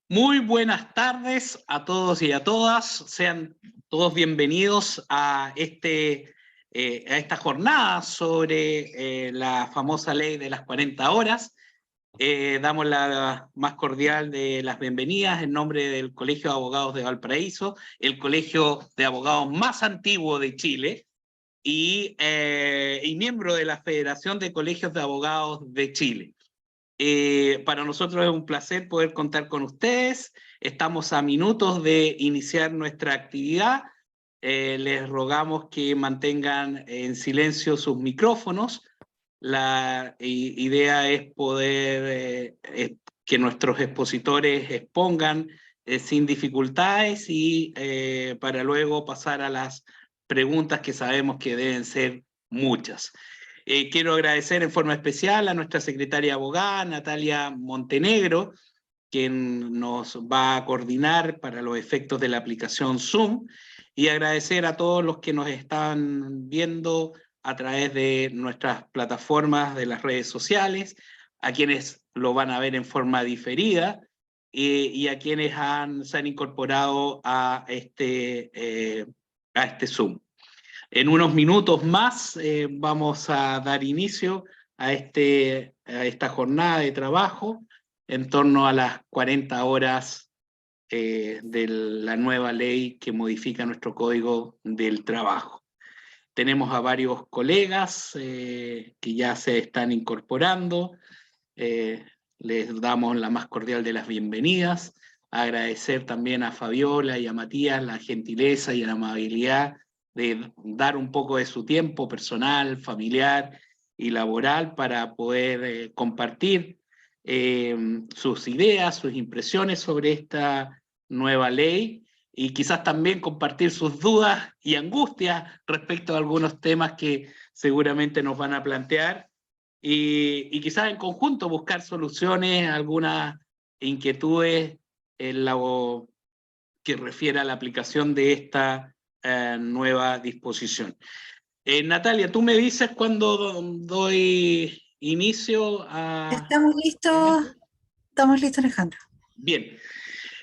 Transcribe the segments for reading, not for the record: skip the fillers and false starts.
Muy buenas tardes a todos y a todas. Sean todos bienvenidos a esta jornada sobre la famosa ley de las 40 horas. Damos la más cordial de las bienvenidas en nombre del Colegio de Abogados de Valparaíso, el colegio de abogados más antiguo de Chile y miembro de la Federación de Colegios de Abogados de Chile. Para nosotros es un placer poder contar con ustedes. Estamos a minutos de iniciar nuestra actividad. Les rogamos que mantengan en silencio sus micrófonos. La idea es poder que nuestros expositores expongan sin dificultades y para luego pasar a las preguntas que sabemos que deben ser muchas. Quiero agradecer en forma especial a nuestra secretaria abogada, Natalia Montenegro, quien nos va a coordinar para los efectos de la aplicación Zoom, y agradecer a todos los que nos están viendo a través de nuestras plataformas de las redes sociales, a quienes lo van a ver en forma diferida, y a quienes se han incorporado a este Zoom. En unos minutos más vamos a dar inicio a esta jornada de trabajo en torno a las 40 horas de la nueva ley que modifica nuestro Código del Trabajo. Tenemos a varios colegas que ya se están incorporando. Les damos la más cordial de las bienvenidas. Agradecer también a Fabiola y a Matías la gentileza y la amabilidad de dar un poco de su tiempo personal, familiar y laboral para poder compartir sus ideas, sus impresiones sobre esta nueva ley y quizás también compartir sus dudas y angustias respecto a algunos temas que seguramente nos van a plantear y quizás en conjunto buscar soluciones a algunas inquietudes en lo que refiere a la aplicación de esta nueva disposición. Natalia, tú me dices cuando doy inicio a... Estamos listos, Alejandro. Bien,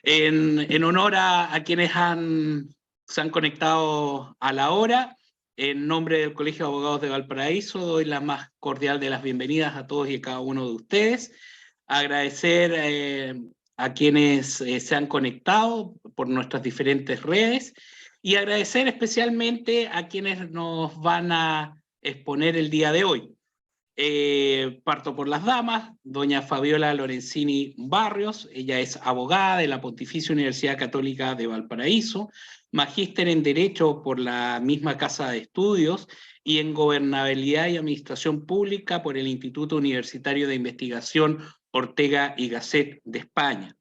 en honor a quienes se han conectado a la hora, en nombre del Colegio de Abogados de Valparaíso, doy la más cordial de las bienvenidas a todos y a cada uno de ustedes. Agradecer a quienes se han conectado por nuestras diferentes redes y agradecer especialmente a quienes nos van a exponer el día de hoy. Parto por las damas, doña Fabiola Lorenzini Barrios. Ella es abogada de la Pontificia Universidad Católica de Valparaíso, magíster en Derecho por la misma Casa de Estudios y en Gobernabilidad y Administración Pública por el Instituto Universitario de Investigación Ortega y Gasset de España.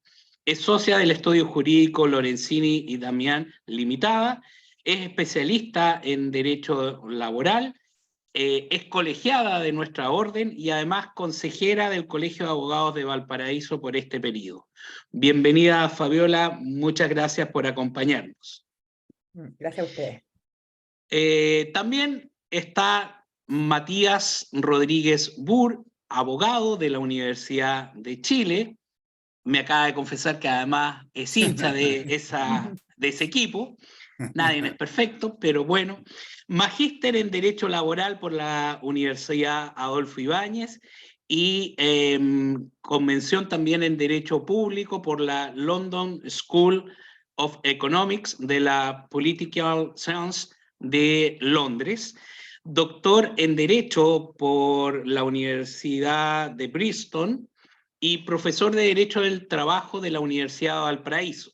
Es socia del estudio jurídico Lorenzini y Damián Limitada, es especialista en Derecho Laboral, es colegiada de nuestra orden y además consejera del Colegio de Abogados de Valparaíso por este periodo. Bienvenida, Fabiola, muchas gracias por acompañarnos. Gracias a ustedes. También está Matías Rodríguez Burr, abogado de la Universidad de Chile. Me acaba de confesar que además es hincha de ese equipo. Nadie es perfecto, pero bueno. Magíster en Derecho Laboral por la Universidad Adolfo Ibáñez y convención también en Derecho Público por la London School of Economics de la Political Science de Londres. Doctor en Derecho por la Universidad de Bristol y profesor de Derecho del Trabajo de la Universidad de Valparaíso.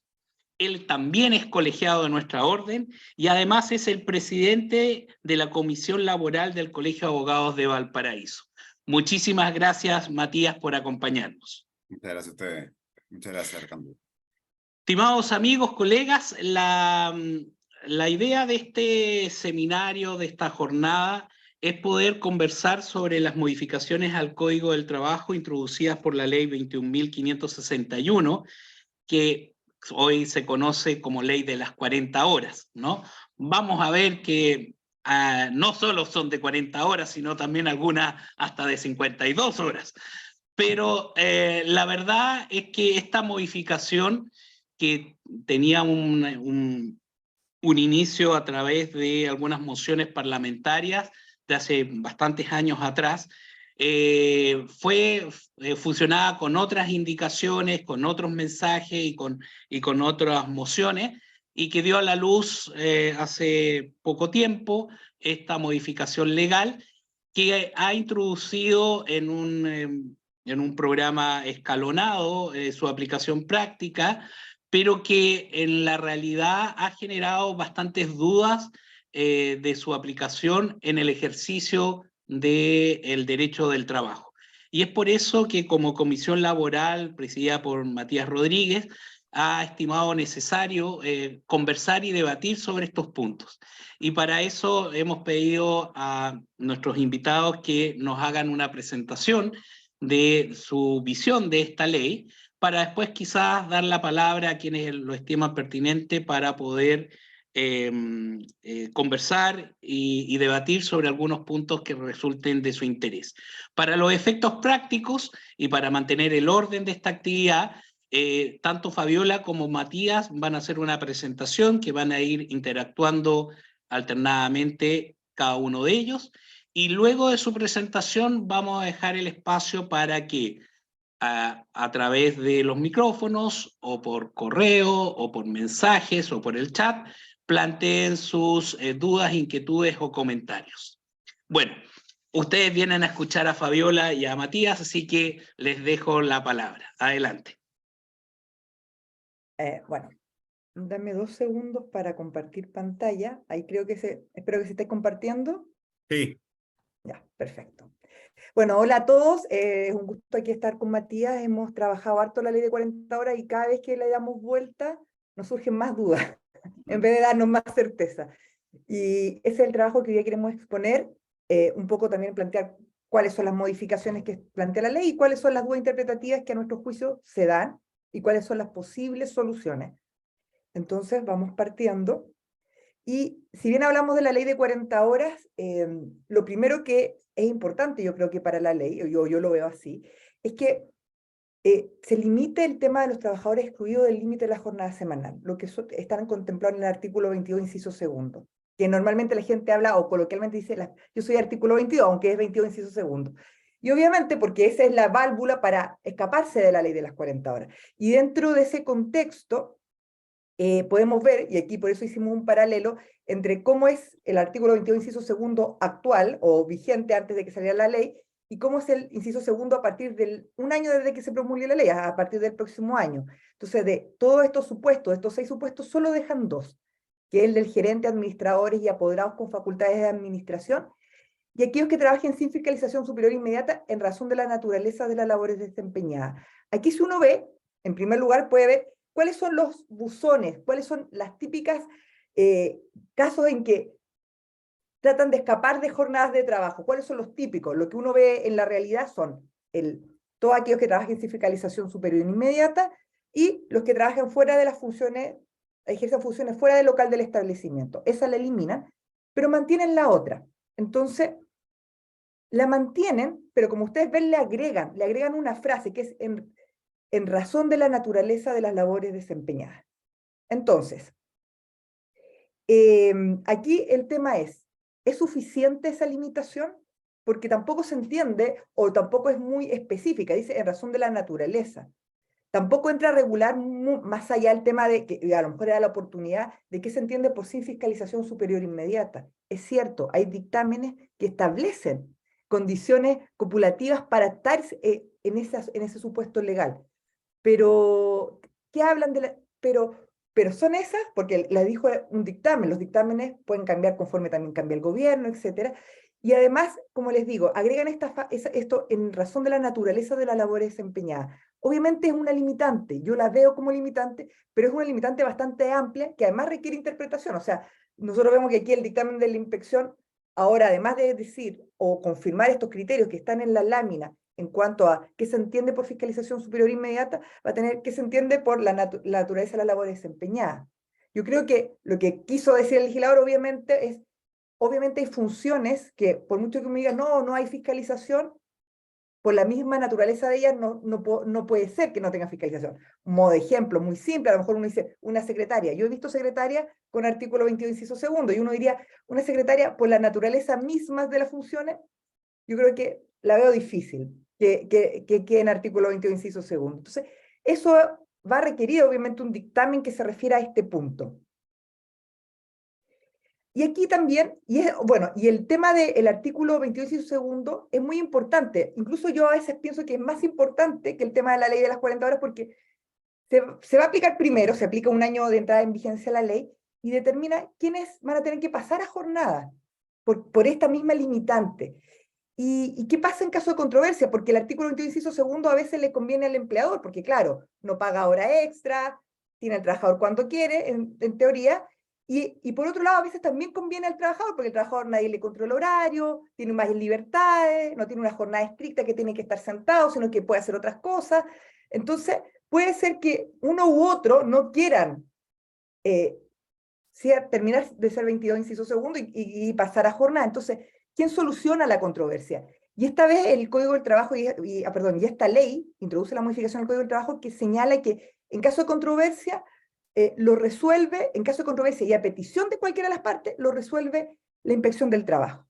Él también es colegiado de nuestra orden y además es el presidente de la Comisión Laboral del Colegio de Abogados de Valparaíso. Muchísimas gracias, Matías, por acompañarnos. Muchas gracias a ustedes. Muchas gracias, Alejandro. Estimados amigos, colegas, la idea de este seminario, de esta jornada, es poder conversar sobre las modificaciones al Código del Trabajo introducidas por la Ley 21.561, que hoy se conoce como ley de las 40 horas, ¿no? Vamos a ver que no solo son de 40 horas, sino también algunas hasta de 52 horas. pero la verdad es que esta modificación que tenía un inicio a través de algunas mociones parlamentarias de hace bastantes años atrás, funcionaba con otras indicaciones, con otros mensajes y con otras mociones, y que dio a la luz hace poco tiempo esta modificación legal que ha introducido en un programa escalonado su aplicación práctica, pero que en la realidad ha generado bastantes dudas de su aplicación en el ejercicio del derecho del trabajo. Y es por eso que como comisión laboral presidida por Matías Rodríguez, ha estimado necesario conversar y debatir sobre estos puntos. Y para eso hemos pedido a nuestros invitados que nos hagan una presentación de su visión de esta ley, para después quizás dar la palabra a quienes lo estiman pertinente para poder conversar y debatir sobre algunos puntos que resulten de su interés. Para los efectos prácticos y para mantener el orden de esta actividad, tanto Fabiola como Matías van a hacer una presentación que van a ir interactuando alternadamente cada uno de ellos, y luego de su presentación vamos a dejar el espacio para que a través de los micrófonos o por correo o por mensajes o por el chat planteen sus dudas, inquietudes o comentarios. Bueno, ustedes vienen a escuchar a Fabiola y a Matías, así que les dejo la palabra. Adelante. Bueno, dame 2 segundos para compartir pantalla. Ahí creo que espero que se esté compartiendo. Sí. Ya, perfecto. Bueno, hola a todos. Es un gusto aquí estar con Matías. Hemos trabajado harto la ley de 40 horas y cada vez que le damos vuelta nos surgen más dudas en vez de darnos más certeza. Y ese es el trabajo que hoy día queremos exponer, un poco también plantear cuáles son las modificaciones que plantea la ley y cuáles son las dudas interpretativas que a nuestro juicio se dan y cuáles son las posibles soluciones. Entonces vamos partiendo. Y si bien hablamos de la ley de 40 horas, lo primero que es importante, yo creo que para la ley, yo lo veo así, es que se limite el tema de los trabajadores excluidos del límite de la jornada semanal, lo que están contemplados en el artículo 22, inciso segundo, que normalmente la gente habla o coloquialmente dice, yo soy artículo 22, aunque es 22, inciso segundo. Y obviamente porque esa es la válvula para escaparse de la ley de las 40 horas. Y dentro de ese contexto, podemos ver, y aquí por eso hicimos un paralelo, entre cómo es el artículo 22, inciso segundo actual, o vigente antes de que saliera la ley, y cómo es el inciso segundo a partir del un año desde que se promulgue la ley, a partir del próximo año. Entonces, de todos estos supuestos, estos 6 supuestos, solo dejan 2, que es el del gerente, administradores y apoderados con facultades de administración, y aquellos que trabajen sin fiscalización superior inmediata en razón de la naturaleza de las labores desempeñadas. Aquí si uno ve, en primer lugar puede ver cuáles son los buzones, cuáles son las típicas casos en que tratan de escapar de jornadas de trabajo, cuáles son los típicos. Lo que uno ve en la realidad son todos aquellos que trabajen sin fiscalización superior inmediata y los que trabajan fuera de las funciones, ejercen funciones fuera del local del establecimiento. Esa la eliminan, pero mantienen la otra. Entonces, la mantienen, pero como ustedes ven, le agregan una frase que es en razón de la naturaleza de las labores desempeñadas. Entonces, aquí el tema ¿es suficiente esa limitación? Porque tampoco se entiende, o tampoco es muy específica, dice en razón de la naturaleza. Tampoco entra a regular más allá el tema de que a lo mejor era la oportunidad de qué se entiende por sin fiscalización superior inmediata. Es cierto, hay dictámenes que establecen condiciones copulativas para estar en ese supuesto legal. Pero, ¿qué hablan de la...? Pero son esas, porque la dijo un dictamen, los dictámenes pueden cambiar conforme también cambia el gobierno, etc. Y además, como les digo, agregan esto en razón de la naturaleza de la labor desempeñada. Obviamente es una limitante, yo la veo como limitante, pero es una limitante bastante amplia que además requiere interpretación. O sea, nosotros vemos que aquí el dictamen de la inspección, ahora además de decir o confirmar estos criterios que están en la lámina, en cuanto a qué se entiende por fiscalización superior inmediata, va a tener qué se entiende por la naturaleza de la labor desempeñada. Yo creo que lo que quiso decir el legislador obviamente hay funciones que por mucho que me digan, no hay fiscalización, por la misma naturaleza de ellas, no puede ser que no tenga fiscalización. Un modo de ejemplo muy simple, a lo mejor uno dice, una secretaria. Yo he visto secretaria con artículo 22, inciso segundo, y uno diría, una secretaria, por la naturaleza misma de las funciones, yo creo que la veo difícil que en artículo 22, inciso segundo. Entonces, eso va a requerir, obviamente, un dictamen que se refiera a este punto. Y aquí también, y el tema del artículo 22, inciso segundo, es muy importante. Incluso yo a veces pienso que es más importante que el tema de la ley de las 40 horas, porque se va a aplicar primero, se aplica un año de entrada en vigencia la ley, y determina quiénes van a tener que pasar a jornada por esta misma limitante. ¿Y qué pasa en caso de controversia? Porque el artículo 22, inciso segundo, a veces le conviene al empleador, porque claro, no paga hora extra, tiene al trabajador cuando quiere, en teoría, y por otro lado, a veces también conviene al trabajador, porque el trabajador nadie le controla el horario, tiene más libertades, no tiene una jornada estricta que tiene que estar sentado, sino que puede hacer otras cosas. Entonces, puede ser que uno u otro no quieran terminar de ser 22, inciso segundo, y pasar a jornada. Entonces, ¿quién soluciona la controversia? Y esta vez el Código del Trabajo, y esta ley introduce la modificación del Código del Trabajo que señala que en caso de controversia, lo resuelve, en caso de controversia y a petición de cualquiera de las partes, lo resuelve la Inspección del Trabajo,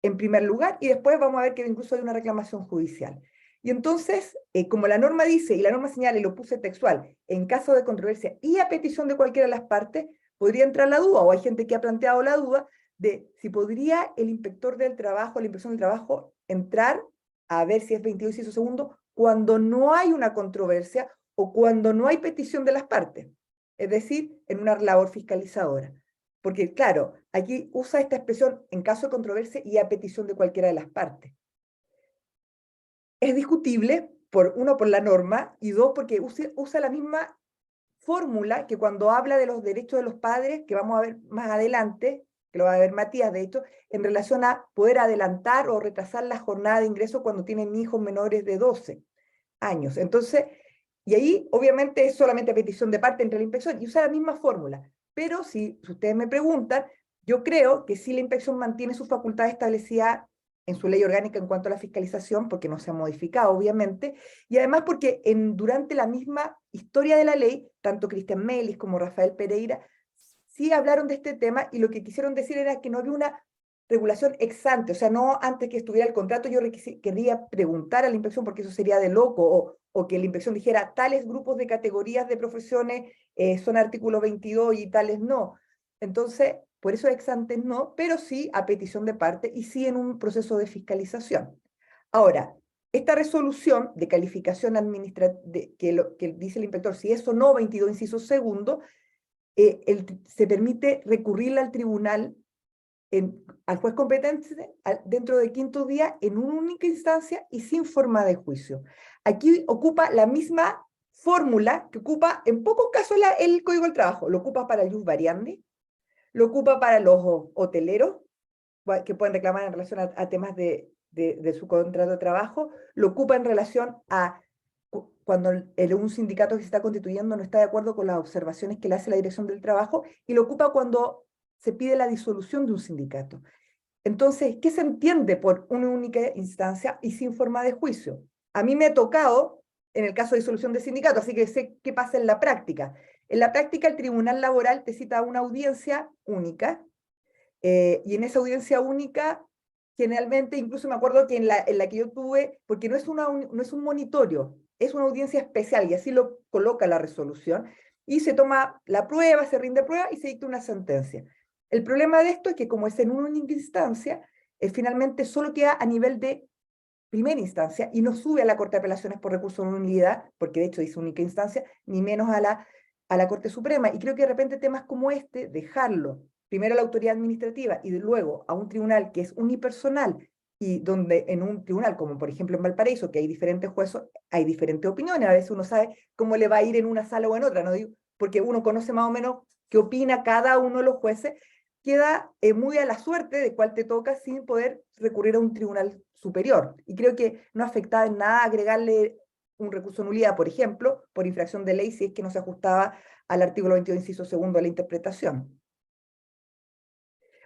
en primer lugar, y después vamos a ver que incluso hay una reclamación judicial. Y entonces, como la norma dice, y la norma señala, y lo puse textual, en caso de controversia y a petición de cualquiera de las partes, podría entrar la duda, o hay gente que ha planteado la duda, de si podría el inspector del trabajo, la inspección del trabajo, entrar a ver si es 22, inciso segundo, cuando no hay una controversia o cuando no hay petición de las partes, es decir, en una labor fiscalizadora. Porque, claro, aquí usa esta expresión en caso de controversia y a petición de cualquiera de las partes. Es discutible, uno, por la norma, y dos, porque usa la misma fórmula que cuando habla de los derechos de los padres, que vamos a ver más adelante, que lo va a ver Matías, de hecho, en relación a poder adelantar o retrasar la jornada de ingreso cuando tienen hijos menores de 12 años. Entonces, y ahí obviamente es solamente a petición de parte entre la inspección, y usa la misma fórmula. Pero si ustedes me preguntan, yo creo que sí la inspección mantiene sus facultades establecidas en su ley orgánica en cuanto a la fiscalización, porque no se ha modificado, obviamente, y además porque durante la misma historia de la ley, tanto Cristian Melis como Rafael Pereira sí hablaron de este tema, y lo que quisieron decir era que no había una regulación ex ante, o sea, no antes que estuviera el contrato yo querría preguntar a la inspección, porque eso sería de loco, o que la inspección dijera, tales grupos de categorías de profesiones son artículo 22 y tales no. Entonces, por eso ex ante no, pero sí a petición de parte y sí en un proceso de fiscalización. Ahora, esta resolución de calificación administrativa, que dice el inspector, si eso no, 22, inciso segundo, se permite recurrirla al tribunal, al juez competente, dentro de 5 días, en una única instancia y sin forma de juicio. Aquí ocupa la misma fórmula que ocupa en pocos casos el Código del Trabajo. Lo ocupa para el jus variandi, lo ocupa para los hoteleros, que pueden reclamar en relación a temas de su contrato de trabajo, lo ocupa en relación a cuando un sindicato que se está constituyendo no está de acuerdo con las observaciones que le hace la dirección del trabajo, y lo ocupa cuando se pide la disolución de un sindicato. Entonces, ¿qué se entiende por una única instancia y sin forma de juicio? A mí me ha tocado en el caso de disolución de sindicato, así que sé qué pasa en la práctica. En la práctica, el tribunal laboral te cita una audiencia única, y en esa audiencia única, generalmente, incluso me acuerdo que en la que yo tuve, porque no es un monitorio, es una audiencia especial, y así lo coloca la resolución, y se toma la prueba, se rinde prueba y se dicta una sentencia. El problema de esto es que como es en una única instancia, finalmente solo queda a nivel de primera instancia y no sube a la Corte de Apelaciones por recurso de nulidad, porque de hecho dice única instancia, ni menos a la Corte Suprema. Y creo que de repente temas como este, dejarlo primero a la autoridad administrativa y luego a un tribunal que es unipersonal, y donde en un tribunal como por ejemplo en Valparaíso, que hay diferentes jueces, hay diferentes opiniones, a veces uno sabe cómo le va a ir en una sala o en otra, no digo, porque uno conoce más o menos qué opina cada uno de los jueces, queda muy a la suerte de cuál te toca sin poder recurrir a un tribunal superior. Y creo que no afectaba en nada agregarle un recurso de nulidad, por ejemplo, por infracción de ley, si es que no se ajustaba al artículo 22, inciso segundo de la interpretación.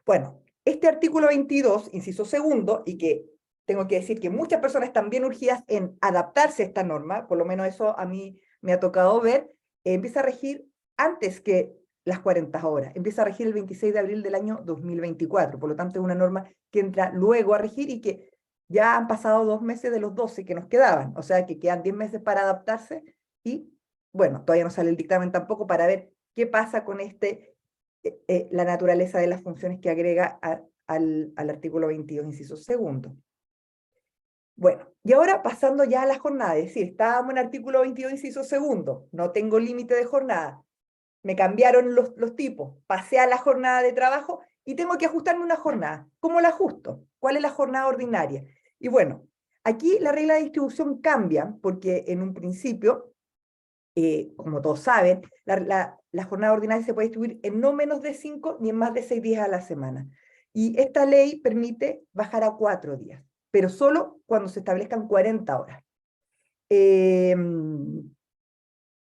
Bueno, este artículo 22, inciso segundo, y que tengo que decir que muchas personas están bien urgidas en adaptarse a esta norma, por lo menos eso a mí me ha tocado ver, empieza a regir antes que las 40 horas, empieza a regir el 26 de abril del año 2024, por lo tanto es una norma que entra luego a regir y que ya han pasado 2 meses de los 12 que nos quedaban, o sea que quedan 10 meses para adaptarse y, bueno, todavía no sale el dictamen tampoco para ver qué pasa con la naturaleza de las funciones que agrega al artículo 22, inciso segundo. Bueno, y ahora pasando ya a la jornada, es decir, estábamos en artículo 22, inciso segundo, no tengo límite de jornada, me cambiaron los tipos, pasé a la jornada de trabajo y tengo que ajustarme una jornada. ¿Cómo la ajusto? ¿Cuál es la jornada ordinaria? Y bueno, aquí la regla de distribución cambia, porque en un principio, como todos saben, la jornada ordinaria se puede distribuir en no menos de 5 ni en más de 6 días a la semana. Y esta ley permite bajar a 4 días, pero solo cuando se establezcan 40 horas.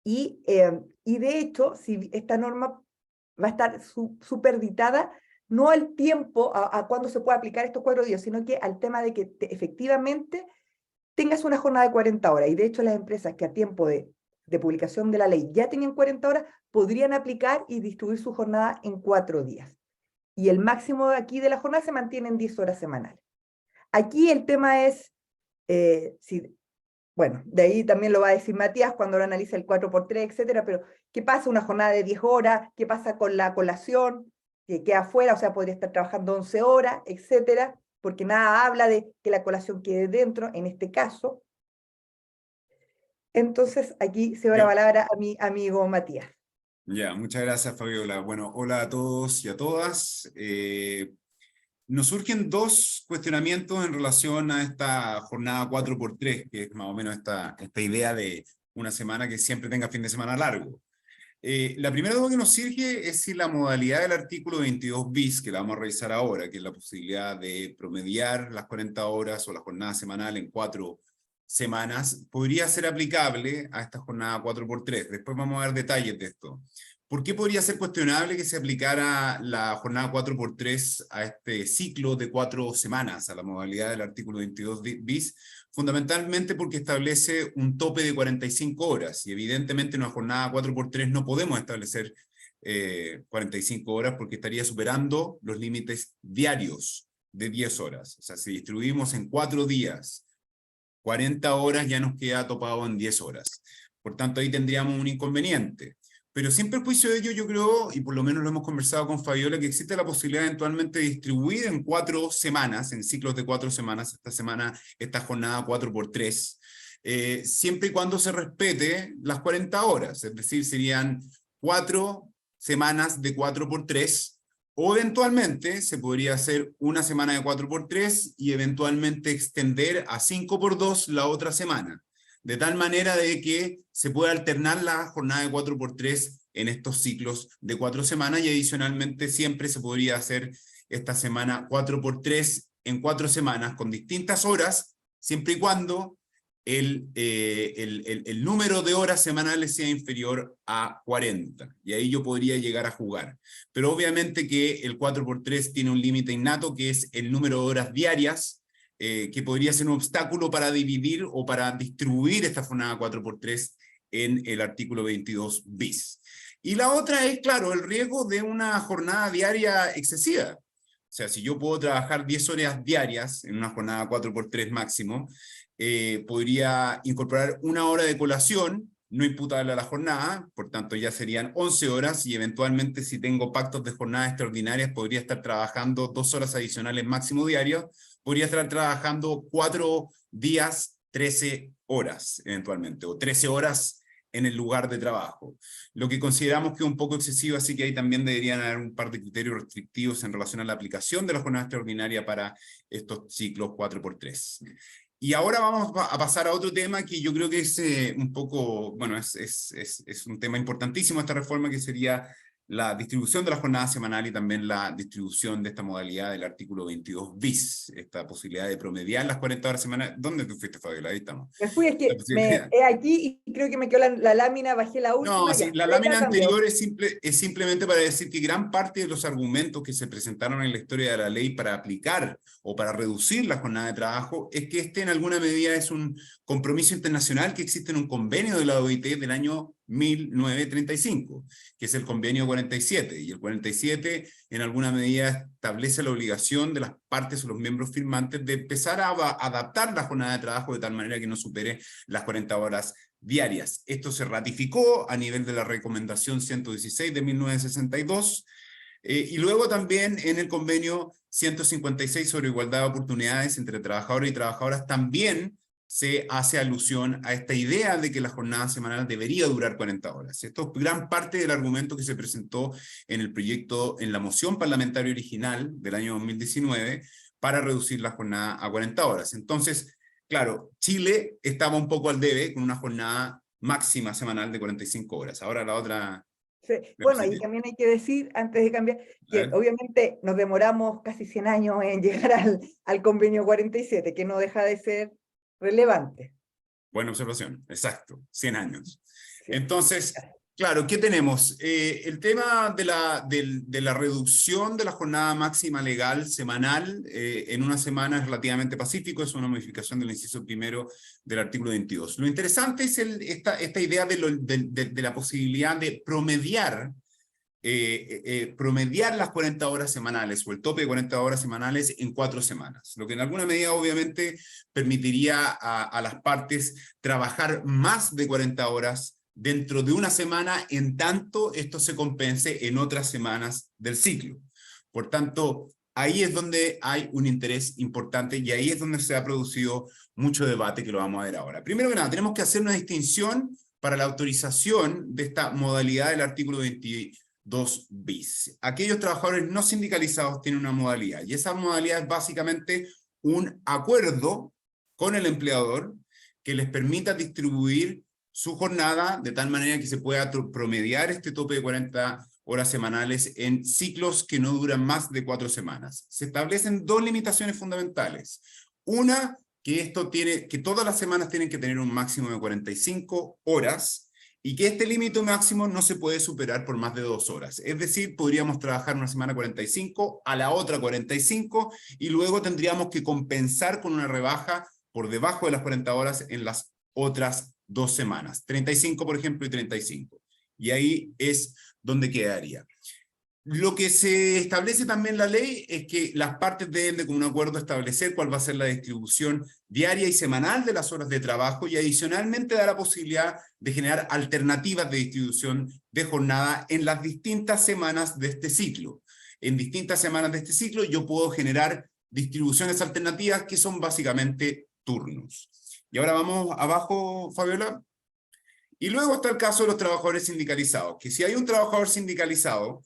Y de hecho, si esta norma va a estar superditada, no al tiempo, a cuándo se puede aplicar estos 4 días, sino que al tema de que efectivamente tengas una jornada de 40 horas. Y de hecho las empresas que a tiempo de publicación de la ley ya tenían 40 horas, podrían aplicar y distribuir su jornada en 4 días. Y el máximo de aquí de la jornada se mantiene en 10 horas semanales. Aquí el tema es, bueno, de ahí también lo va a decir Matías cuando lo analiza el 4x3, etcétera, pero ¿qué pasa una jornada de 10 horas? ¿Qué pasa con la colación? Que queda afuera, o sea, podría estar trabajando 11 horas, etcétera, porque nada habla de que la colación quede dentro, en este caso. Entonces, aquí se va la palabra a mi amigo Matías. Ya, muchas gracias, Fabiola. Bueno, hola a todos y a todas. Nos surgen dos cuestionamientos en relación a esta jornada 4x3, que es más o menos esta idea de una semana que siempre tenga fin de semana largo. La primera duda que nos surge es si la modalidad del artículo 22 bis, que la vamos a revisar ahora, que es la posibilidad de promediar las 40 horas o la jornada semanal en 4 semanas, podría ser aplicable a esta jornada 4x3. Después vamos a ver detalles de esto. ¿Por qué podría ser cuestionable que se aplicara la jornada 4x3 a este ciclo de 4 semanas, a la modalidad del artículo 22 bis? Fundamentalmente porque establece un tope de 45 horas, y evidentemente en una jornada 4x3 no podemos establecer 45 horas porque estaría superando los límites diarios de 10 horas. O sea, si distribuimos en 4 días 40 horas, ya nos queda topado en 10 horas. Por tanto, ahí tendríamos un inconveniente. Pero sin perjuicio de ello, yo creo, y por lo menos lo hemos conversado con Fabiola, que existe la posibilidad eventualmente de distribuir en 4 semanas, en ciclos de 4 semanas, esta jornada 4x3, siempre y cuando se respete las 40 horas, es decir, serían 4 semanas de 4x3, o eventualmente se podría hacer una semana de 4x3 y eventualmente extender a 5x2 la otra semana, de tal manera de que se pueda alternar la jornada de 4x3 en estos ciclos de 4 semanas, y adicionalmente siempre se podría hacer esta semana 4x3 en 4 semanas con distintas horas, siempre y cuando el número de horas semanales sea inferior a 40, y ahí yo podría llegar a jugar. Pero obviamente que el 4x3 tiene un límite innato, que es el número de horas diarias, que podría ser un obstáculo para dividir o para distribuir esta jornada 4x3 en el artículo 22 bis. Y la otra es, claro, el riesgo de una jornada diaria excesiva. O sea, si yo puedo trabajar 10 horas diarias en una jornada 4x3 máximo, podría incorporar 1 hora de colación, no imputable a la jornada, por tanto ya serían 11 horas, y eventualmente si tengo pactos de jornadas extraordinarias podría estar trabajando 2 horas adicionales máximo diario, podría estar trabajando 4 días, 13 horas eventualmente, o 13 horas en el lugar de trabajo, lo que consideramos que es un poco excesivo, así que ahí también deberían haber un par de criterios restrictivos en relación a la aplicación de la jornada extraordinaria para estos ciclos 4x3. Y ahora vamos a pasar a otro tema que yo creo que es un poco, bueno, es un tema importantísimo esta reforma, que sería la distribución de la jornada semanal y también la distribución de esta modalidad del artículo 22 bis, esta posibilidad de promediar las 40 horas semanales. ¿Dónde tú fuiste, Fabiola? Ahí estamos. Me fui, es La que posibilidad. he aquí y creo que me quedó la lámina, bajé la última. No, sí, ya, la ahí lámina cambió. anterior es simplemente para decir que gran parte de los argumentos que se presentaron en la historia de la ley para aplicar o para reducir la jornada de trabajo es que este en alguna medida es un compromiso internacional que existe en un convenio de la OIT del año 1935, que es el convenio 47, y el 47 en alguna medida establece la obligación de las partes o los miembros firmantes de empezar a adaptar la jornada de trabajo de tal manera que no supere las 40 horas diarias. Esto se ratificó a nivel de la recomendación 116 de 1962, y luego también en el convenio 156 sobre igualdad de oportunidades entre trabajadores y trabajadoras también se hace alusión a esta idea de que la jornada semanal debería durar 40 horas. Esto es gran parte del argumento que se presentó en el proyecto, en la moción parlamentaria original del año 2019 para reducir la jornada a 40 horas. Entonces, claro, Chile estaba un poco al debe con una jornada máxima semanal de 45 horas. Ahora la otra... Sí. Bueno, y también hay que decir, antes de cambiar, que obviamente nos demoramos casi 100 años en llegar al convenio 47, que no deja de ser relevante. Buena observación, exacto, 100 años. Sí. Entonces, claro, ¿qué tenemos? El tema de la reducción de la jornada máxima legal semanal en una semana es relativamente pacífico, es una modificación del inciso primero del artículo 22. Lo interesante es esta idea de la posibilidad de promediar las 40 horas semanales o el tope de 40 horas semanales en 4 semanas, lo que en alguna medida obviamente permitiría a las partes trabajar más de 40 horas dentro de una semana, en tanto esto se compense en otras semanas del ciclo. Por tanto, ahí es donde hay un interés importante y ahí es donde se ha producido mucho debate que lo vamos a ver ahora. Primero que nada, tenemos que hacer una distinción para la autorización de esta modalidad del artículo 22 bis. Aquellos trabajadores no sindicalizados tienen una modalidad, y esa modalidad es básicamente un acuerdo con el empleador que les permita distribuir su jornada de tal manera que se pueda promediar este tope de 40 horas semanales en ciclos que no duran más de 4 semanas. Se establecen 2 limitaciones fundamentales. Una, que todas las semanas tienen que tener un máximo de 45 horas, y que este límite máximo no se puede superar por más de 2 horas. Es decir, podríamos trabajar una semana 45, a la otra 45, y luego tendríamos que compensar con una rebaja por debajo de las 40 horas en las otras 2 semanas. 35, por ejemplo, y 35. Y ahí es donde quedaría. Lo que se establece también en la ley es que las partes deben de común acuerdo establecer cuál va a ser la distribución diaria y semanal de las horas de trabajo, y adicionalmente da la posibilidad de generar alternativas de distribución de jornada en las distintas semanas de este ciclo. En distintas semanas de este ciclo yo puedo generar distribuciones alternativas que son básicamente turnos. Y ahora vamos abajo, Fabiola. Y luego está el caso de los trabajadores sindicalizados, que si hay un trabajador sindicalizado,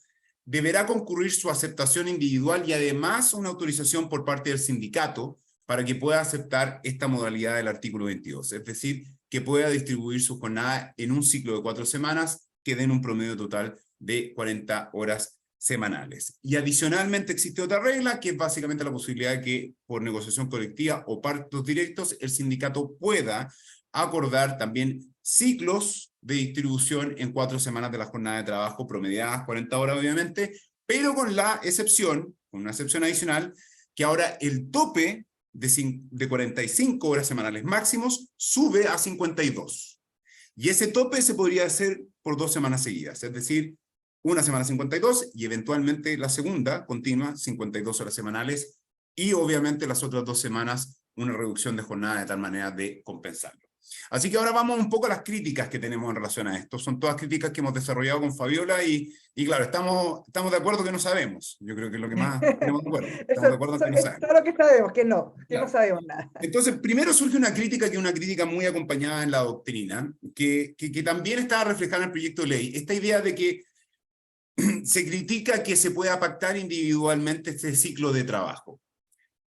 deberá concurrir su aceptación individual y además una autorización por parte del sindicato para que pueda aceptar esta modalidad del artículo 22. Es decir, que pueda distribuir su jornada en un ciclo de 4 semanas que den un promedio total de 40 horas semanales. Y adicionalmente existe otra regla, que es básicamente la posibilidad de que por negociación colectiva o pactos directos el sindicato pueda acordar también ciclos de distribución en 4 semanas de la jornada de trabajo promediadas, 40 horas obviamente, pero con la excepción, con una excepción adicional, que ahora el tope de 45 horas semanales máximos sube a 52. Y ese tope se podría hacer por 2 semanas seguidas, es decir, una semana 52 y eventualmente la segunda continua 52 horas semanales, y obviamente las otras 2 semanas una reducción de jornada de tal manera de compensarlo. Así que ahora vamos un poco a las críticas que tenemos en relación a esto. Son todas críticas que hemos desarrollado con Fabiola y claro, estamos de acuerdo que no sabemos. Yo creo que es lo que más tenemos de acuerdo. Estamos de acuerdo en que no sabemos. Todo lo que sabemos, que no Claro. sabemos nada. Entonces, primero surge una crítica que es una crítica muy acompañada en la doctrina, que también está reflejada en el proyecto de ley. Esta idea de que se critica que se pueda pactar individualmente este ciclo de trabajo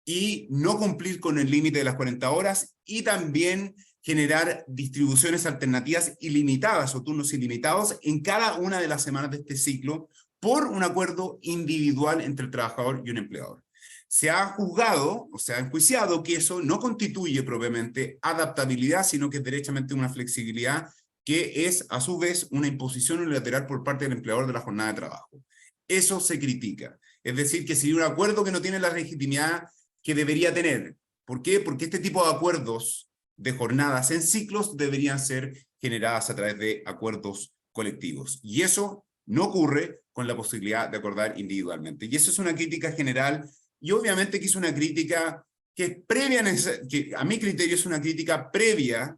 y no cumplir con el límite de las 40 horas, y también generar distribuciones alternativas ilimitadas o turnos ilimitados en cada una de las semanas de este ciclo, por un acuerdo individual entre el trabajador y un empleador. Se ha juzgado, o se ha enjuiciado que eso no constituye propiamente adaptabilidad, sino que es derechamente una flexibilidad que es, a su vez, una imposición unilateral por parte del empleador de la jornada de trabajo. Eso se critica. Es decir, que sería un acuerdo que no tiene la legitimidad que debería tener. ¿Por qué? Porque este tipo de acuerdos de jornadas en ciclos deberían ser generadas a través de acuerdos colectivos. Y eso no ocurre con la posibilidad de acordar individualmente. Y eso es una crítica general, y obviamente que es una crítica que es previa, que a mi criterio es una crítica previa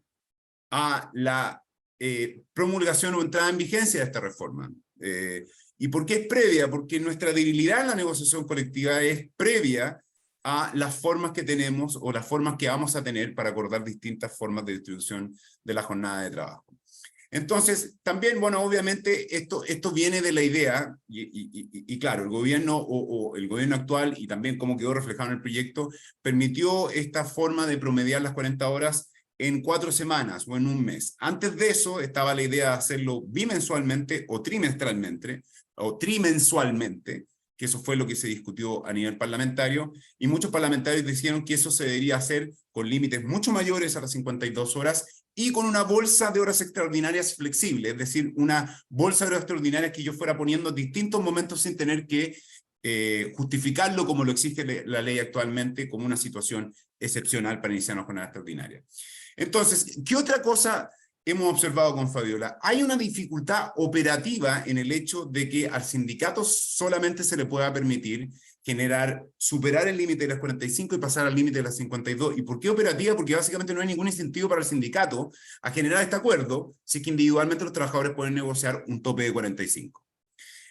a la promulgación o entrada en vigencia de esta reforma. ¿Y por qué es previa? Porque nuestra debilidad en la negociación colectiva es previa a las formas que tenemos o las formas que vamos a tener para acordar distintas formas de distribución de la jornada de trabajo. Entonces, también, bueno, obviamente esto viene de la idea, y claro, el gobierno o el gobierno actual, y también como quedó reflejado en el proyecto, permitió esta forma de promediar las 40 horas en 4 semanas o en un mes. Antes de eso estaba la idea de hacerlo bimensualmente o trimestralmente, que eso fue lo que se discutió a nivel parlamentario, y muchos parlamentarios dijeron que eso se debería hacer con límites mucho mayores a las 52 horas y con una bolsa de horas extraordinarias flexible, es decir, una bolsa de horas extraordinarias que yo fuera poniendo en distintos momentos sin tener que justificarlo como lo exige la ley actualmente, como una situación excepcional para iniciar una jornada extraordinaria. Entonces, ¿qué otra cosa hemos observado con Fabiola? Hay una dificultad operativa en el hecho de que al sindicato solamente se le pueda permitir superar el límite de las 45 y pasar al límite de las 52. ¿Y por qué operativa? Porque básicamente no hay ningún incentivo para el sindicato a generar este acuerdo si es que individualmente los trabajadores pueden negociar un tope de 45.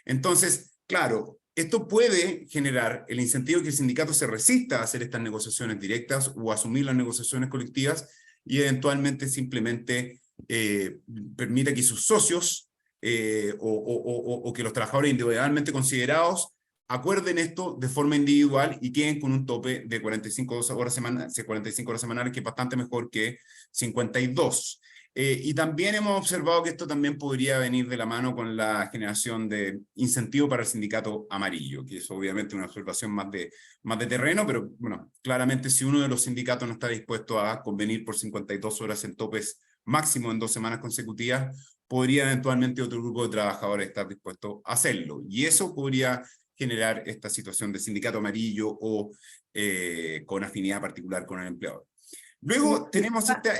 Entonces, claro, esto puede generar el incentivo que el sindicato se resista a hacer estas negociaciones directas o asumir las negociaciones colectivas y eventualmente simplemente permita que sus socios o que los trabajadores individualmente considerados acuerden esto de forma individual y queden con un tope de 45 horas semanales, que es bastante mejor que 52. Y también hemos observado que esto también podría venir de la mano con la generación de incentivo para el sindicato amarillo, que es obviamente una observación más de terreno, pero bueno, claramente si uno de los sindicatos no está dispuesto a convenir por 52 horas en topes máximo en 2 semanas consecutivas, podría eventualmente otro grupo de trabajadores estar dispuesto a hacerlo. Y eso podría generar esta situación de sindicato amarillo o con afinidad particular con el empleador. Luego tenemos esta...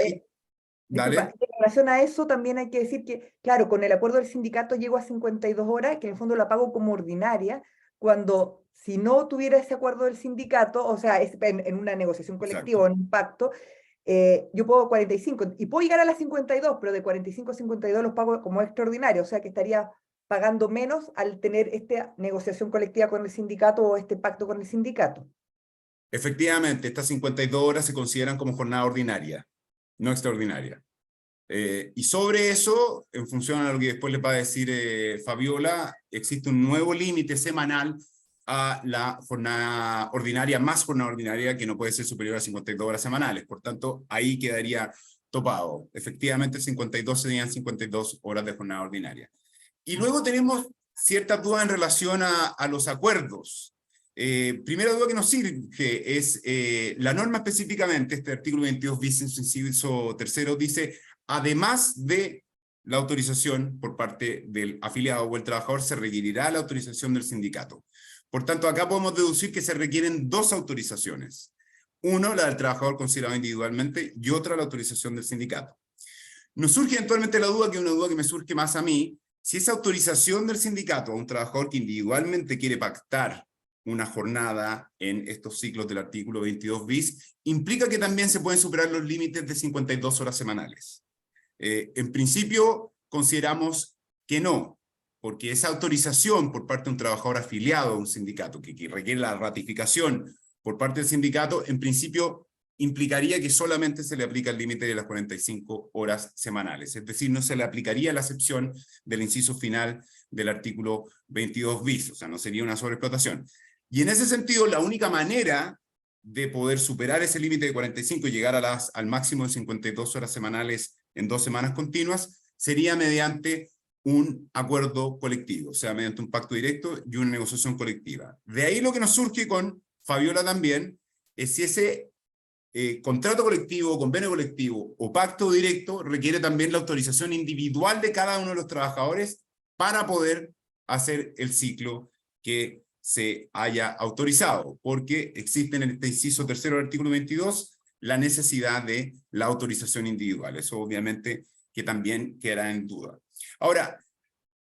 Disculpa, en relación a eso también hay que decir que, claro, con el acuerdo del sindicato llego a 52 horas, que en el fondo la pago como ordinaria, cuando si no tuviera ese acuerdo del sindicato, o sea, en una negociación colectiva o en un pacto, yo puedo 45, y puedo llegar a las 52, pero de 45 a 52 los pago como extraordinario, o sea que estaría pagando menos al tener esta negociación colectiva con el sindicato o este pacto con el sindicato. Efectivamente, estas 52 horas se consideran como jornada ordinaria, no extraordinaria. Y sobre eso, en función a lo que después le va a decir Fabiola, existe un nuevo límite semanal a la jornada ordinaria, más jornada ordinaria, que no puede ser superior a 52 horas semanales. Por tanto, ahí quedaría topado. Efectivamente, 52 serían 52 horas de jornada ordinaria. Y luego tenemos ciertas dudas en relación a los acuerdos. Primera duda que nos surge es la norma específicamente, este artículo 22 bis en su inciso tercero dice, además de la autorización por parte del afiliado o el trabajador, se requerirá la autorización del sindicato. Por tanto, acá podemos deducir que se requieren 2 autorizaciones. Uno, la del trabajador considerado individualmente, y otra, la autorización del sindicato. Nos surge eventualmente la duda, que es una duda que me surge más a mí, si esa autorización del sindicato a un trabajador que individualmente quiere pactar una jornada en estos ciclos del artículo 22 bis, implica que también se pueden superar los límites de 52 horas semanales. En principio, consideramos que no, porque esa autorización por parte de un trabajador afiliado a un sindicato, que requiere la ratificación por parte del sindicato, en principio implicaría que solamente se le aplica el límite de las 45 horas semanales, es decir, no se le aplicaría la excepción del inciso final del artículo 22 bis, o sea, no sería una sobreexplotación. Y en ese sentido, la única manera de poder superar ese límite de 45 y llegar al máximo de 52 horas semanales en 2 semanas continuas, sería mediante un acuerdo colectivo, o sea, mediante un pacto directo y una negociación colectiva. De ahí lo que nos surge con Fabiola también, es si ese contrato colectivo, convenio colectivo o pacto directo requiere también la autorización individual de cada uno de los trabajadores para poder hacer el ciclo que se haya autorizado, porque existe en este inciso tercero del artículo 22 la necesidad de la autorización individual. Eso obviamente que también quedará en duda. Ahora,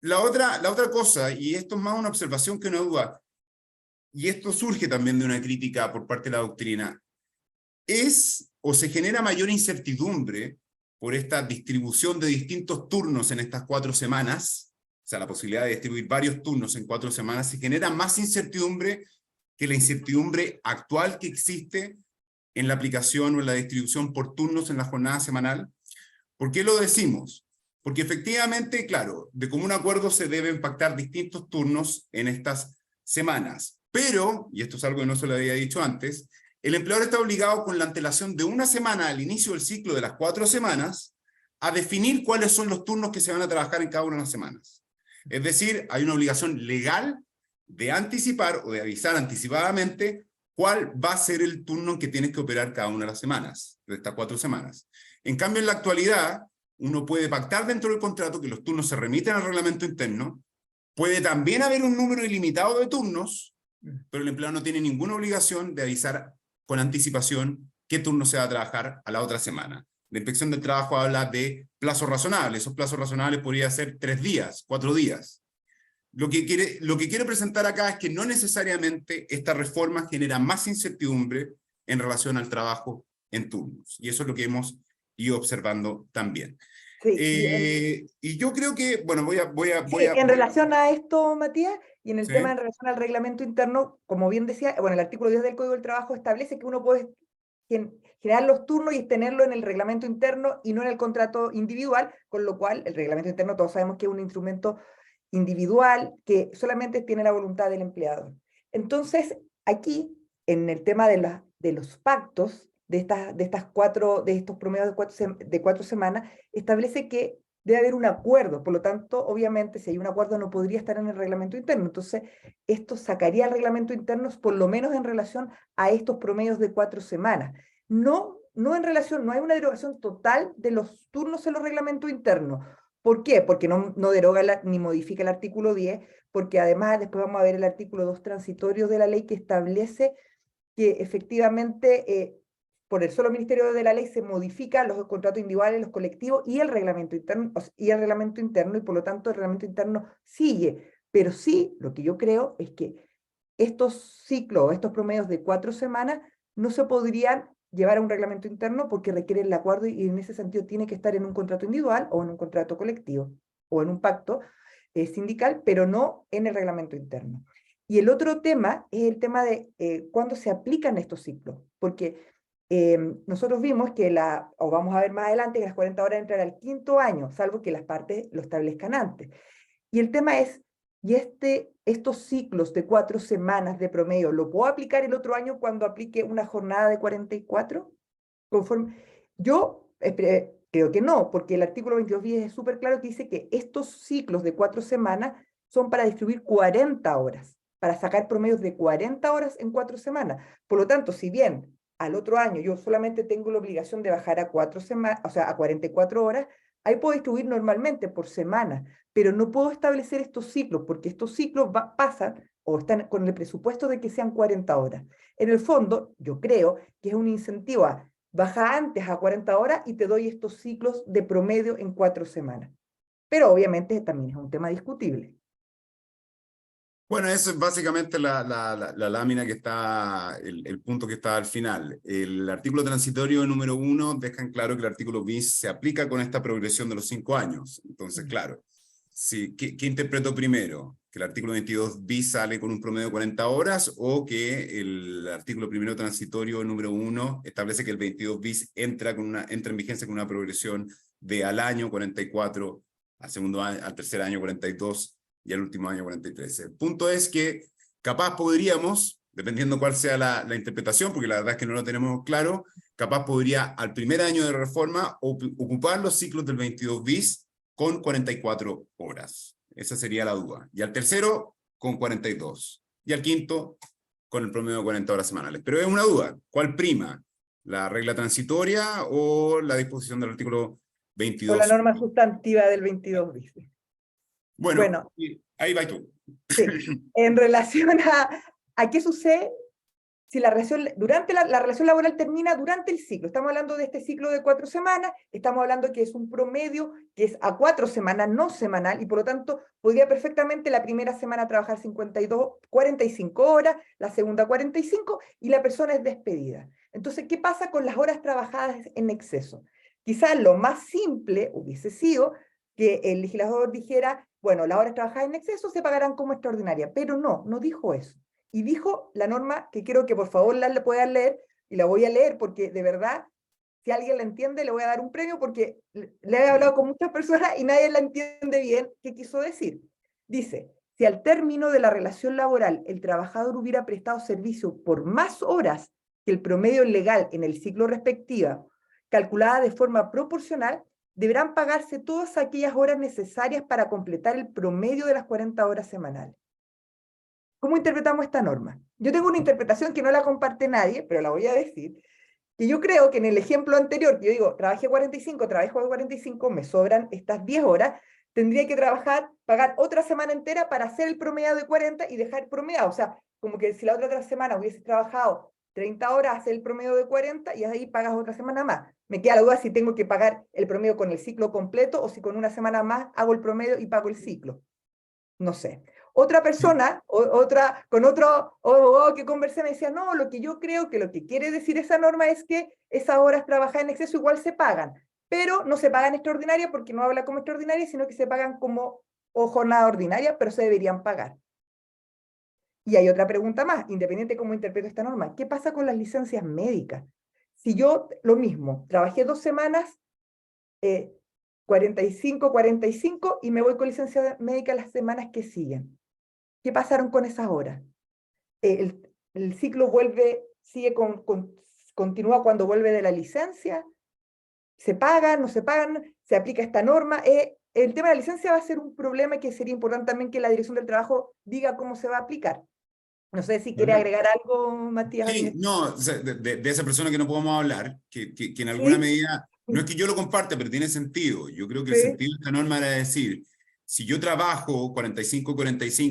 la otra cosa, y esto es más una observación que una duda, y esto surge también de una crítica por parte de la doctrina, es o se genera mayor incertidumbre por esta distribución de distintos turnos en estas 4 semanas, o sea, la posibilidad de distribuir varios turnos en 4 semanas, se genera más incertidumbre que la incertidumbre actual que existe en la aplicación o en la distribución por turnos en la jornada semanal. ¿Por qué lo decimos? Porque efectivamente, claro, de común acuerdo se deben pactar distintos turnos en estas semanas, pero, y esto es algo que no se lo había dicho antes, el empleador está obligado con la antelación de una semana al inicio del ciclo de las 4 semanas a definir cuáles son los turnos que se van a trabajar en cada una de las semanas. Es decir, hay una obligación legal de anticipar o de avisar anticipadamente cuál va a ser el turno en que tienes que operar cada una de las semanas, de estas 4 semanas. En cambio, en la actualidad, uno puede pactar dentro del contrato que los turnos se remiten al reglamento interno, puede también haber un número ilimitado de turnos, pero el empleado no tiene ninguna obligación de avisar con anticipación qué turno se va a trabajar a la otra semana. La inspección del trabajo habla de plazos razonables. Esos plazos razonables podrían ser 3 días, 4 días. Lo que quiero presentar acá es que no necesariamente esta reforma genera más incertidumbre en relación al trabajo en turnos. Y eso es lo que hemos ido observando también. Sí, y yo creo que, bueno, en relación a esto, Matías, y en el ¿Sí? tema en relación al reglamento interno, como bien decía, bueno, el artículo 10 del Código del Trabajo establece que uno puede generar los turnos y tenerlo en el reglamento interno y no en el contrato individual, con lo cual el reglamento interno todos sabemos que es un instrumento individual que solamente tiene la voluntad del empleador. Entonces, aquí, en el tema de los pactos, de estos promedios de 4 semanas, establece que debe haber un acuerdo, por lo tanto, obviamente, si hay un acuerdo no podría estar en el reglamento interno, entonces esto sacaría el reglamento interno por lo menos en relación a estos promedios de 4 semanas. No en relación, no hay una derogación total de los turnos en los reglamentos internos. ¿Por qué? Porque no deroga ni modifica el artículo 10, porque además después vamos a ver el artículo 2 transitorio de la ley que establece que efectivamente por el solo ministerio de la ley se modifican los contratos individuales, los colectivos y el reglamento interno, y por lo tanto el reglamento interno sigue. Pero sí, lo que yo creo es que estos ciclos, estos promedios de 4 semanas, no se podrían llevar a un reglamento interno porque requiere el acuerdo y en ese sentido tiene que estar en un contrato individual o en un contrato colectivo o en un pacto sindical, pero no en el reglamento interno. Y el otro tema es el tema de cuándo se aplican estos ciclos, porque nosotros vimos que o vamos a ver más adelante, que las 40 horas entran al 5º año, salvo que las partes lo establezcan antes. Y el tema es, ¿y estos ciclos de 4 semanas de promedio, lo puedo aplicar el otro año cuando aplique una jornada de 44? Yo creo que no, porque el artículo 22 es súper claro que dice que estos ciclos de 4 semanas son para distribuir 40 horas, para sacar promedios de 40 horas en 4 semanas. Por lo tanto, si bien al otro año yo solamente tengo la obligación de bajar a 4 semanas, o sea, a 44 horas, ahí puedo distribuir normalmente por semana, pero no puedo establecer estos ciclos, porque estos ciclos pasan o están con el presupuesto de que sean 40 horas. En el fondo, yo creo que es un incentivo a baja antes a 40 horas y te doy estos ciclos de promedio en 4 semanas. Pero obviamente también es un tema discutible. Bueno, eso es básicamente la lámina que está, el punto que está al final. El artículo transitorio número 1 deja en claro que el artículo bis se aplica con esta progresión de los 5 años. Entonces, claro, sí, ¿qué interpreto primero? ¿Que el artículo 22 bis sale con un promedio de 40 horas o que el artículo primero transitorio número 1 establece que el 22 bis entra en vigencia con una progresión de al año 44, al segundo año, al tercer año 42, y al último año 43. El punto es que capaz podríamos, dependiendo cuál sea la interpretación, porque la verdad es que no lo tenemos claro, capaz podría al primer año de reforma ocupar los ciclos del 22 bis con 44 horas. Esa sería la duda. Y al tercero, con 42. Y al quinto, con el promedio de 40 horas semanales. Pero es una duda. ¿Cuál prima? ¿La regla transitoria o la disposición del artículo 22? O la norma sustantiva del 22 dice. Bueno, ahí vas tú. Sí. En relación a qué sucede si la relación, la relación laboral termina durante el ciclo. Estamos hablando de este ciclo de 4 semanas, estamos hablando que es un promedio que es a 4 semanas, no semanal, y por lo tanto podría perfectamente la primera semana trabajar 45 horas, la segunda 45, y la persona es despedida. Entonces, ¿qué pasa con las horas trabajadas en exceso? Quizás lo más simple hubiese sido que el legislador dijera, bueno, las horas trabajadas en exceso se pagarán como extraordinaria, pero no dijo eso. Y dijo la norma, que quiero que por favor la puedan leer, y la voy a leer porque de verdad, si alguien la entiende, le voy a dar un premio, porque le he hablado con muchas personas y nadie la entiende bien qué quiso decir. Dice, si al término de la relación laboral el trabajador hubiera prestado servicio por más horas que el promedio legal en el ciclo respectivo, calculada de forma proporcional, deberán pagarse todas aquellas horas necesarias para completar el promedio de las 40 horas semanales. ¿Cómo interpretamos esta norma? Yo tengo una interpretación que no la comparte nadie, pero la voy a decir, que yo creo que en el ejemplo anterior, que yo digo, trabajé 45, trabajo de 45, me sobran estas 10 horas, tendría que pagar otra semana entera para hacer el promedio de 40 y dejar promediado. O sea, como que si la otra semana hubiese trabajado 30 horas, hacer el promedio de 40 y ahí pagas otra semana más. Me queda la duda si tengo que pagar el promedio con el ciclo completo o si con una semana más hago el promedio y pago el ciclo. No sé. Otra persona, con otro que conversé, me decía, no, lo que yo creo que lo que quiere decir esa norma es que esas horas trabajadas en exceso igual se pagan, pero no se pagan extraordinarias porque no habla como extraordinaria, sino que se pagan como jornada ordinaria, pero se deberían pagar. Y hay otra pregunta más, independiente de cómo interpreto esta norma, ¿qué pasa con las licencias médicas? Si yo, lo mismo, trabajé 2 semanas, 45 y me voy con licencia médica las semanas que siguen. ¿Qué pasaron con esas horas? El ciclo continúa cuando vuelve de la licencia, se pagan, no se pagan, se aplica esta norma. El tema de la licencia va a ser un problema que sería importante también que la Dirección del Trabajo diga cómo se va a aplicar. No sé si quiere agregar algo, Matías. Sí, no, o sea, de esa persona que no podemos hablar, que en alguna ¿Sí? medida, no es que yo lo comparte, pero tiene sentido. Yo creo que el ¿Sí? sentido de esta norma era decir, si yo trabajo 45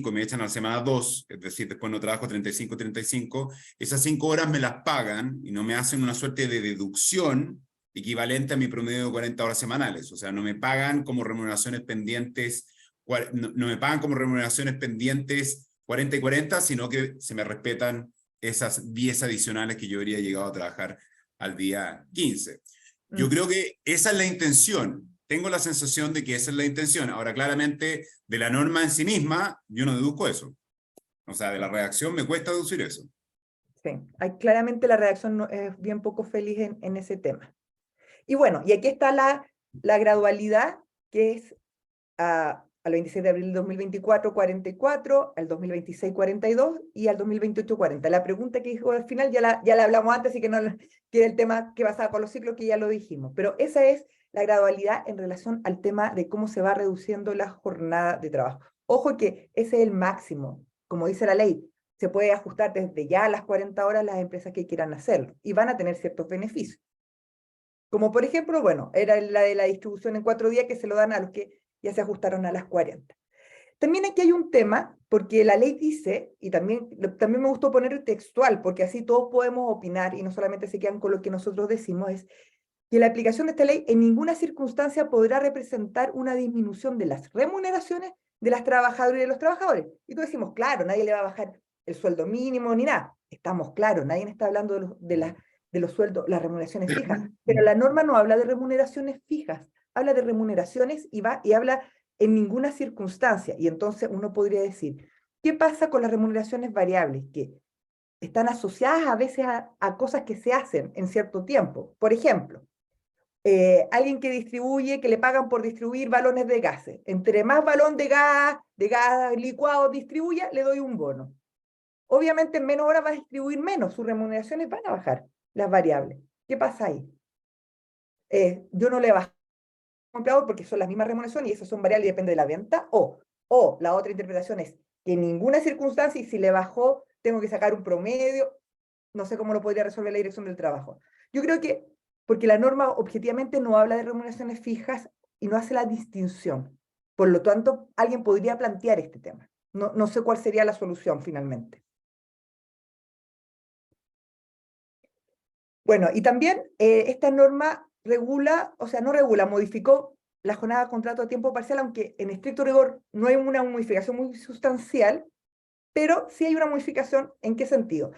y me echan a la semana 2, es decir, después no trabajo 35, esas 5 horas me las pagan y no me hacen una suerte de deducción equivalente a mi promedio de 40 horas semanales. O sea, no me pagan como remuneraciones pendientes, no me pagan como remuneraciones pendientes 40 y 40, sino que se me respetan esas 10 adicionales que yo habría llegado a trabajar al día 15. Yo creo que esa es la intención. Tengo la sensación de que esa es la intención. Ahora, claramente, de la norma en sí misma, yo no deduzco eso. O sea, de la redacción me cuesta deducir eso. Sí, claramente la redacción es bien poco feliz en ese tema. Y bueno, y aquí está la gradualidad, que es al 26 de abril del 2024, 44, al 2026, 42 y al 2028, 40. La pregunta que dijo al final ya la hablamos antes, así que no que el tema que pasaba con los ciclos, que ya lo dijimos. Pero esa es la gradualidad en relación al tema de cómo se va reduciendo la jornada de trabajo. Ojo que ese es el máximo, como dice la ley. Se puede ajustar desde ya a las 40 horas las empresas que quieran hacerlo y van a tener ciertos beneficios. Como por ejemplo, bueno, era la de la distribución en 4 días que se lo dan a los que ya se ajustaron a las 40. También aquí hay un tema, porque la ley dice, y también me gustó poner textual, porque así todos podemos opinar y no solamente se quedan con lo que nosotros decimos, es que la aplicación de esta ley en ninguna circunstancia podrá representar una disminución de las remuneraciones de las trabajadoras y de los trabajadores. Y todos decimos, claro, nadie le va a bajar el sueldo mínimo ni nada. Estamos claros, nadie está hablando de los sueldos, las remuneraciones fijas, pero la norma no habla de remuneraciones fijas, habla de remuneraciones y habla en ninguna circunstancia. Y entonces uno podría decir, ¿qué pasa con las remuneraciones variables? Que están asociadas a veces a cosas que se hacen en cierto tiempo. Por ejemplo, alguien que distribuye, que le pagan por distribuir balones de gases. Entre más balón de gas licuado distribuya, le doy un bono. Obviamente en menos horas va a distribuir menos, sus remuneraciones van a bajar, las variables. ¿Qué pasa ahí? Yo no le bajo empleador porque son las mismas remuneraciones y esas son variables y depende de la venta, o la otra interpretación es que en ninguna circunstancia y si le bajó tengo que sacar un promedio, no sé cómo lo podría resolver la Dirección del Trabajo. Yo creo que, porque la norma objetivamente no habla de remuneraciones fijas y no hace la distinción. Por lo tanto, alguien podría plantear este tema. No sé cuál sería la solución finalmente. Bueno, y también esta norma regula, o sea, no regula, modificó la jornada de contrato a tiempo parcial, aunque en estricto rigor no hay una modificación muy sustancial, pero sí hay una modificación. ¿En qué sentido?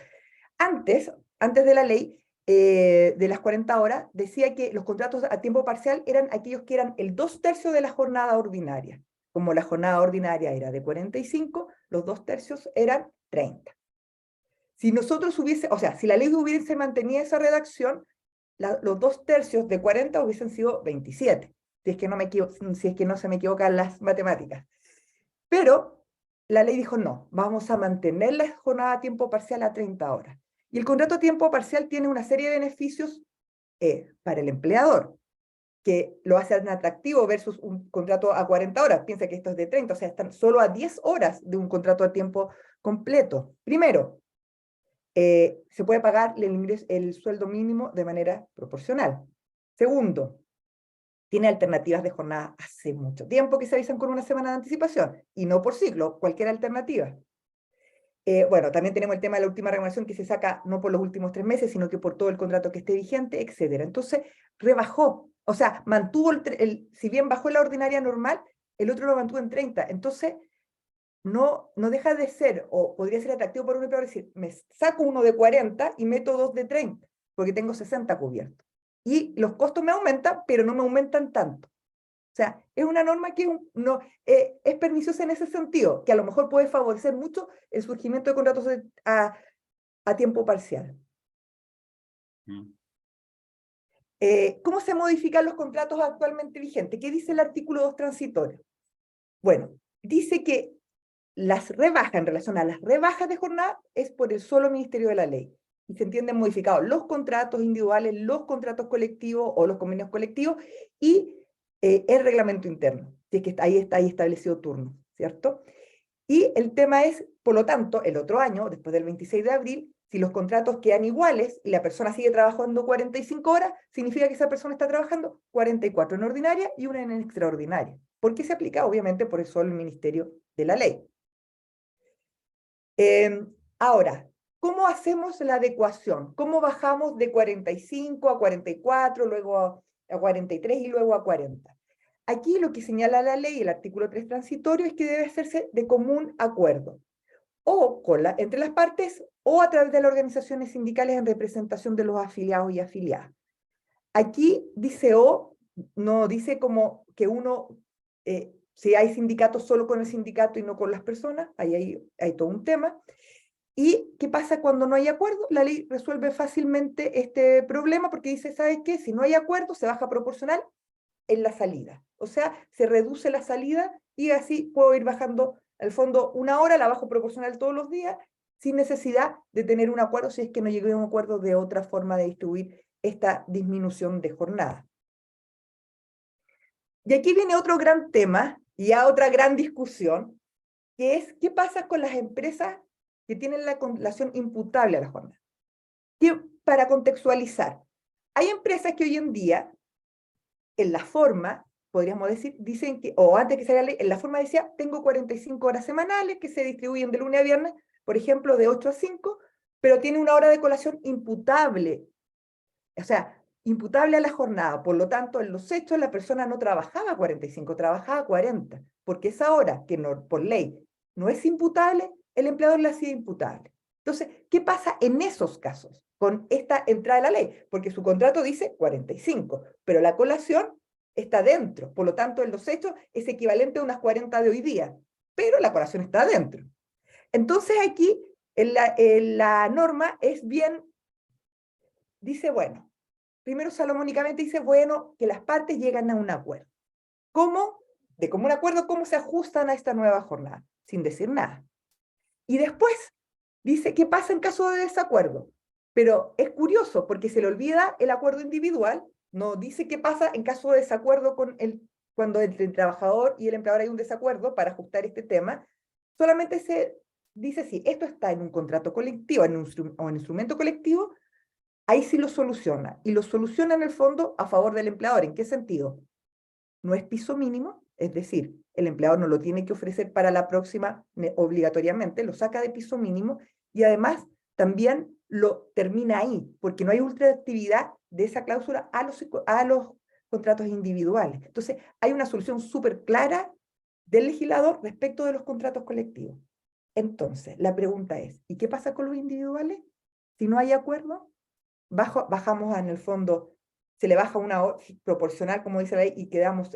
Antes de la ley de las 40 horas, decía que los contratos a tiempo parcial eran aquellos que eran el 2/3 de la jornada ordinaria. Como la jornada ordinaria era de 45, los 2/3 eran 30. Si nosotros si la ley hubiese mantenido esa redacción, los 2/3 de 40 hubiesen sido 27, si es que no se me equivocan las matemáticas. Pero la ley dijo no, vamos a mantener la jornada a tiempo parcial a 30 horas. Y el contrato a tiempo parcial tiene una serie de beneficios para el empleador, que lo hace atractivo versus un contrato a 40 horas. Piensa que esto es de 30, o sea, están solo a 10 horas de un contrato a tiempo completo. Primero, se puede pagar el sueldo mínimo de manera proporcional. Segundo, tiene alternativas de jornada hace mucho tiempo que se avisan con una semana de anticipación, y no por ciclo, cualquier alternativa. Bueno, también tenemos el tema de la última remuneración que se saca no por los últimos 3 meses, sino que por todo el contrato que esté vigente, etc. Entonces, rebajó, o sea, mantuvo, si bien bajó la ordinaria normal, el otro lo mantuvo en 30. Entonces, no deja de ser, o podría ser atractivo por un empleador decir, me saco uno de 40 y meto 2 de 30, porque tengo 60 cubiertos. Y los costos me aumentan, pero no me aumentan tanto. O sea, es una norma que es perniciosa en ese sentido, que a lo mejor puede favorecer mucho el surgimiento de contratos a tiempo parcial. ¿Cómo se modifican los contratos actualmente vigentes? ¿Qué dice el artículo 2 transitorio? Bueno, dice que las rebajas, en relación a las rebajas de jornada, es por el solo Ministerio de la Ley. Y se entienden modificados los contratos individuales, los contratos colectivos o los convenios colectivos y el reglamento interno, si es que ahí está establecido turno, ¿cierto? Y el tema es, por lo tanto, el otro año, después del 26 de abril, si los contratos quedan iguales y la persona sigue trabajando 45 horas, significa que esa persona está trabajando 44 en ordinaria y una en extraordinaria. ¿Por qué se aplica? Obviamente por el solo Ministerio de la Ley. Ahora, ¿cómo hacemos la adecuación? ¿Cómo bajamos de 45 a 44, luego a 43 y luego a 40? Aquí lo que señala la ley, el artículo 3 transitorio, es que debe hacerse de común acuerdo, o entre las partes, o a través de las organizaciones sindicales en representación de los afiliados y afiliadas. Aquí dice o, no dice como que si hay sindicatos solo con el sindicato y no con las personas, hay todo un tema. ¿Y qué pasa cuando no hay acuerdo? La ley resuelve fácilmente este problema porque dice, ¿sabes qué? Si no hay acuerdo, se baja proporcional en la salida. O sea, se reduce la salida y así puedo ir bajando, al fondo, 1 hora, la bajo proporcional todos los días, sin necesidad de tener un acuerdo si es que no llegué a un acuerdo de otra forma de distribuir esta disminución de jornada. Y aquí viene otro gran tema, y a otra gran discusión, que es, ¿qué pasa con las empresas que tienen la colación imputable a la jornada? Para contextualizar, hay empresas que hoy en día, en la forma, podríamos decir, dicen que, o antes que salga la ley, en la forma decía, tengo 45 horas semanales que se distribuyen de lunes a viernes, por ejemplo, de 8 a 5, pero tiene 1 hora de colación imputable. O sea, imputable a la jornada. Por lo tanto, en los hechos la persona no trabajaba 45, trabajaba 40, porque esa hora que por ley no es imputable, el empleador la hacía imputable. Entonces, ¿qué pasa en esos casos con esta entrada de la ley? Porque su contrato dice 45, pero la colación está dentro. Por lo tanto, en los hechos es equivalente a unas 40 de hoy día, pero la colación está dentro. Entonces, aquí en la norma es bien, dice, bueno, primero salomónicamente dice, bueno, que las partes llegan a un acuerdo. ¿Cómo? De común acuerdo, ¿cómo se ajustan a esta nueva jornada? Sin decir nada. Y después dice, ¿qué pasa en caso de desacuerdo? Pero es curioso, porque se le olvida el acuerdo individual no dice qué pasa en caso de desacuerdo cuando entre el trabajador y el empleador hay un desacuerdo para ajustar este tema. Solamente se dice si esto está en un contrato colectivo o en instrumento colectivo, ahí sí lo soluciona. Y lo soluciona en el fondo a favor del empleador. ¿En qué sentido? No es piso mínimo, es decir, el empleador no lo tiene que ofrecer para la próxima obligatoriamente, lo saca de piso mínimo y además también lo termina ahí, porque no hay ultraactividad de esa cláusula a los contratos individuales. Entonces, hay una solución súper clara del legislador respecto de los contratos colectivos. Entonces, la pregunta es, ¿y qué pasa con los individuales? Si no hay acuerdo, bajamos en el fondo, se le baja una proporcional, como dice la ley, y quedamos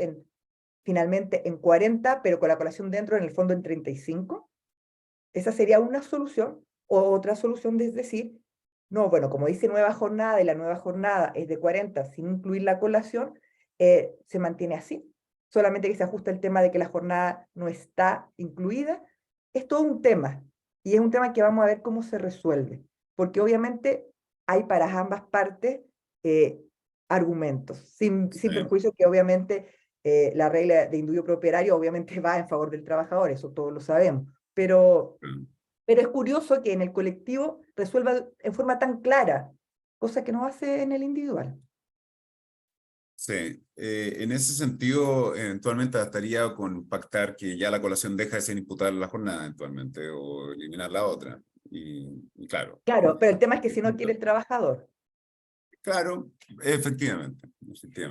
finalmente en 40, pero con la colación dentro, en el fondo en 35. Esa sería una solución, o otra solución es decir, no, bueno, como dice nueva jornada, y la nueva jornada es de 40 sin incluir la colación, se mantiene así. Solamente que se ajusta el tema de que la jornada no está incluida. Es todo un tema, y es un tema que vamos a ver cómo se resuelve, porque obviamente hay para ambas partes argumentos, sin perjuicio que obviamente la regla de indubio pro operario obviamente va en favor del trabajador, eso todos lo sabemos, pero es curioso que en el colectivo resuelva en forma tan clara, cosa que no hace en el individual. Sí, en ese sentido, eventualmente estaría con pactar que ya la colación deja de ser imputable a la jornada, eventualmente, o eliminar la otra. Y claro. Claro, pero el tema es que si no quiere el trabajador. Claro, efectivamente.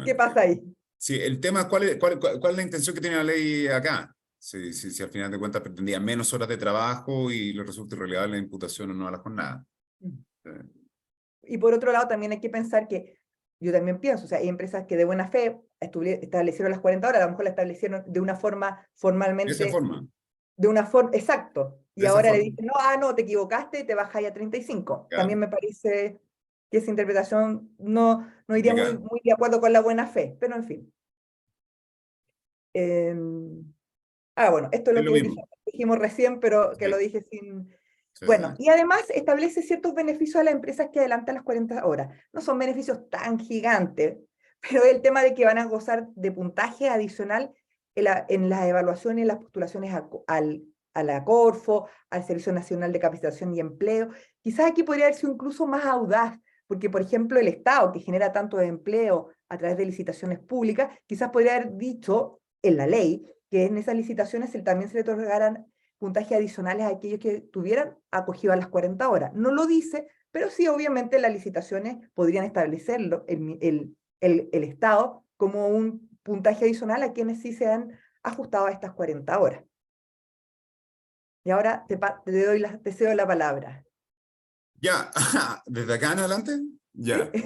¿Qué pasa ahí? Sí, el tema es cuál es la intención que tiene la ley acá. Si al final de cuentas pretendía menos horas de trabajo y le resulta irrelevante la imputación o no a la jornada. Y por otro lado, también hay que pensar que, yo también pienso, o sea, hay empresas que de buena fe establecieron las 40 horas, a lo mejor las establecieron de una forma formalmente. De esa forma. De una forma, exacto. Y De esa ahora le forma. dicen, no, te equivocaste, te bajas a 35. Claro. También me parece que esa interpretación no iría Complicado. muy de acuerdo con la buena fe, pero en fin. Bueno, esto es Es lo lo que mismo. dijimos recién, pero que Sí. lo dije sin... Sí, Bueno, sí. y además establece ciertos beneficios a las empresas que adelantan las 40 horas. No son beneficios tan gigantes, pero el tema de que van a gozar de puntaje adicional en las evaluaciones, en las postulaciones a la Corfo, al Servicio Nacional de Capacitación y Empleo. Quizás aquí podría haber sido incluso más audaz, porque, por ejemplo, el Estado, que genera tanto empleo a través de licitaciones públicas, quizás podría haber dicho en la ley que en esas licitaciones también se le otorgaran puntajes adicionales a aquellos que tuvieran acogido a las 40 horas. No lo dice, pero sí, obviamente, las licitaciones podrían establecerlo, el Estado, como un puntaje adicional a quienes sí se han ajustado a estas 40 horas. Y ahora te cedo la palabra. Ya, ¿desde acá en adelante? Ya. ¿Sí?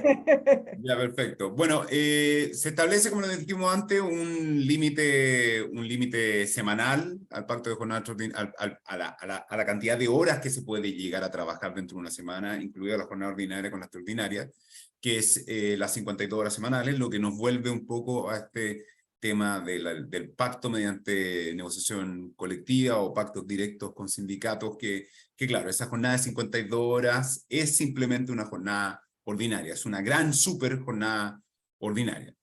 Ya, perfecto. Bueno, se establece, como lo dijimos antes, un límite semanal al pacto de jornada a la cantidad de horas que se puede llegar a trabajar dentro de una semana, incluida la jornada ordinaria con la extraordinaria, que es las 52 horas semanales, lo que nos vuelve un poco a este tema del pacto mediante negociación colectiva o pactos directos con sindicatos, que claro, esa jornada de 52 horas es simplemente una jornada ordinaria, es una gran super jornada ordinaria.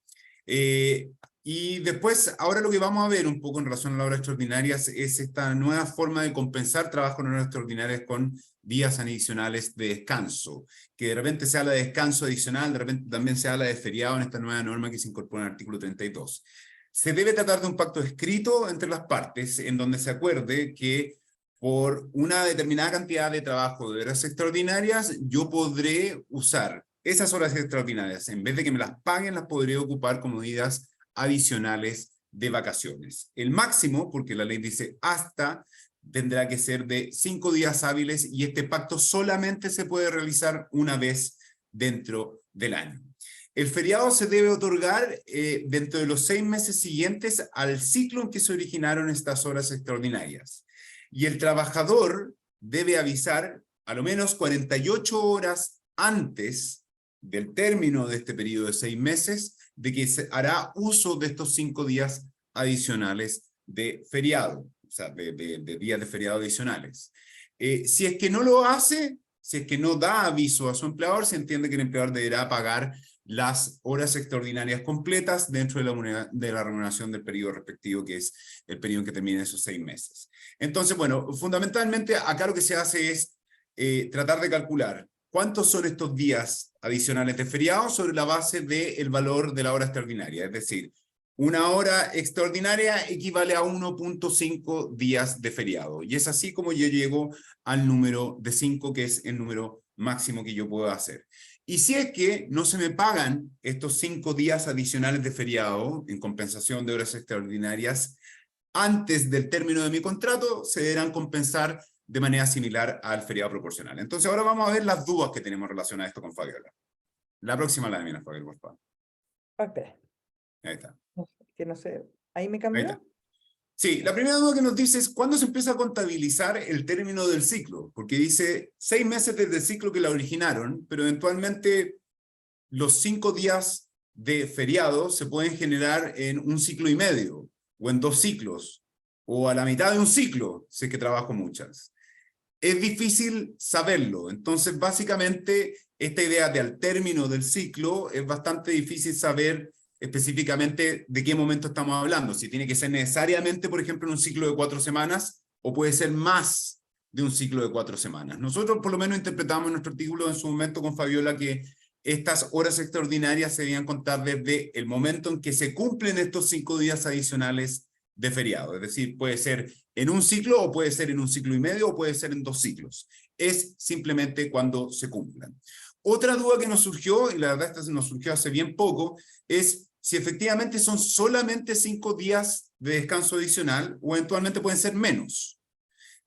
Y después, ahora lo que vamos a ver un poco en relación a las horas extraordinarias es esta nueva forma de compensar trabajo en horas extraordinarias con días adicionales de descanso, que de repente se habla de descanso adicional, de repente también se habla de feriado en esta nueva norma que se incorpora en el artículo 32. Se debe tratar de un pacto escrito entre las partes en donde se acuerde que por una determinada cantidad de trabajo de horas extraordinarias, yo podré usar esas horas extraordinarias, en vez de que me las paguen, las podré ocupar como días adicionales de vacaciones. El máximo, porque la ley dice hasta, tendrá que ser de 5 días hábiles y este pacto solamente se puede realizar una vez dentro del año. El feriado se debe otorgar dentro de los 6 meses siguientes al ciclo en que se originaron estas horas extraordinarias. Y el trabajador debe avisar a lo menos 48 horas antes del término de este periodo de 6 meses de que se hará uso de estos 5 días adicionales de feriado, o sea, de días de feriado adicionales. Si es que no lo hace, si es que no da aviso a su empleador, se entiende que el empleador deberá pagar las horas extraordinarias completas dentro de la remuneración del periodo respectivo, que es el periodo en que termina esos 6 meses. Entonces, bueno, fundamentalmente acá lo que se hace es tratar de calcular cuántos son estos días adicionales de feriado sobre la base del valor de la hora extraordinaria. Es decir, una hora extraordinaria equivale a 1.5 días de feriado. Y es así como yo llego al número de 5, que es el número máximo que yo puedo hacer. Y si es que no se me pagan estos 5 días adicionales de feriado en compensación de horas extraordinarias, antes del término de mi contrato, se deberán compensar de manera similar al feriado proporcional. Entonces ahora vamos a ver las dudas que tenemos en relación a esto con Fabiola. La próxima lámina, Fabiola, por favor. Espera, Ahí está. que no sé, ¿ahí me Ahí cambió? está. Sí, la primera duda que nos dice es ¿cuándo se empieza a contabilizar el término del ciclo? Porque dice 6 meses desde el ciclo que la originaron, pero eventualmente los 5 días de feriado se pueden generar en 1 ciclo y medio, o en 2 ciclos, o a la mitad de un ciclo, si es que trabajo muchas. Es difícil saberlo, entonces básicamente esta idea de al término del ciclo es bastante difícil saber específicamente de qué momento estamos hablando, si tiene que ser necesariamente, por ejemplo, en un ciclo de 4 semanas, o puede ser más de un ciclo de 4 semanas. Nosotros por lo menos interpretamos en nuestro artículo en su momento con Fabiola que estas horas extraordinarias se debían contar desde el momento en que se cumplen estos 5 días adicionales de feriado. Es decir, puede ser en un ciclo, o puede ser en 1 ciclo y medio, o puede ser en 2 ciclos. Es simplemente cuando se cumplan. Otra duda que nos surgió, y la verdad esta nos surgió hace bien poco, es si efectivamente son solamente 5 días de descanso adicional, o eventualmente pueden ser menos.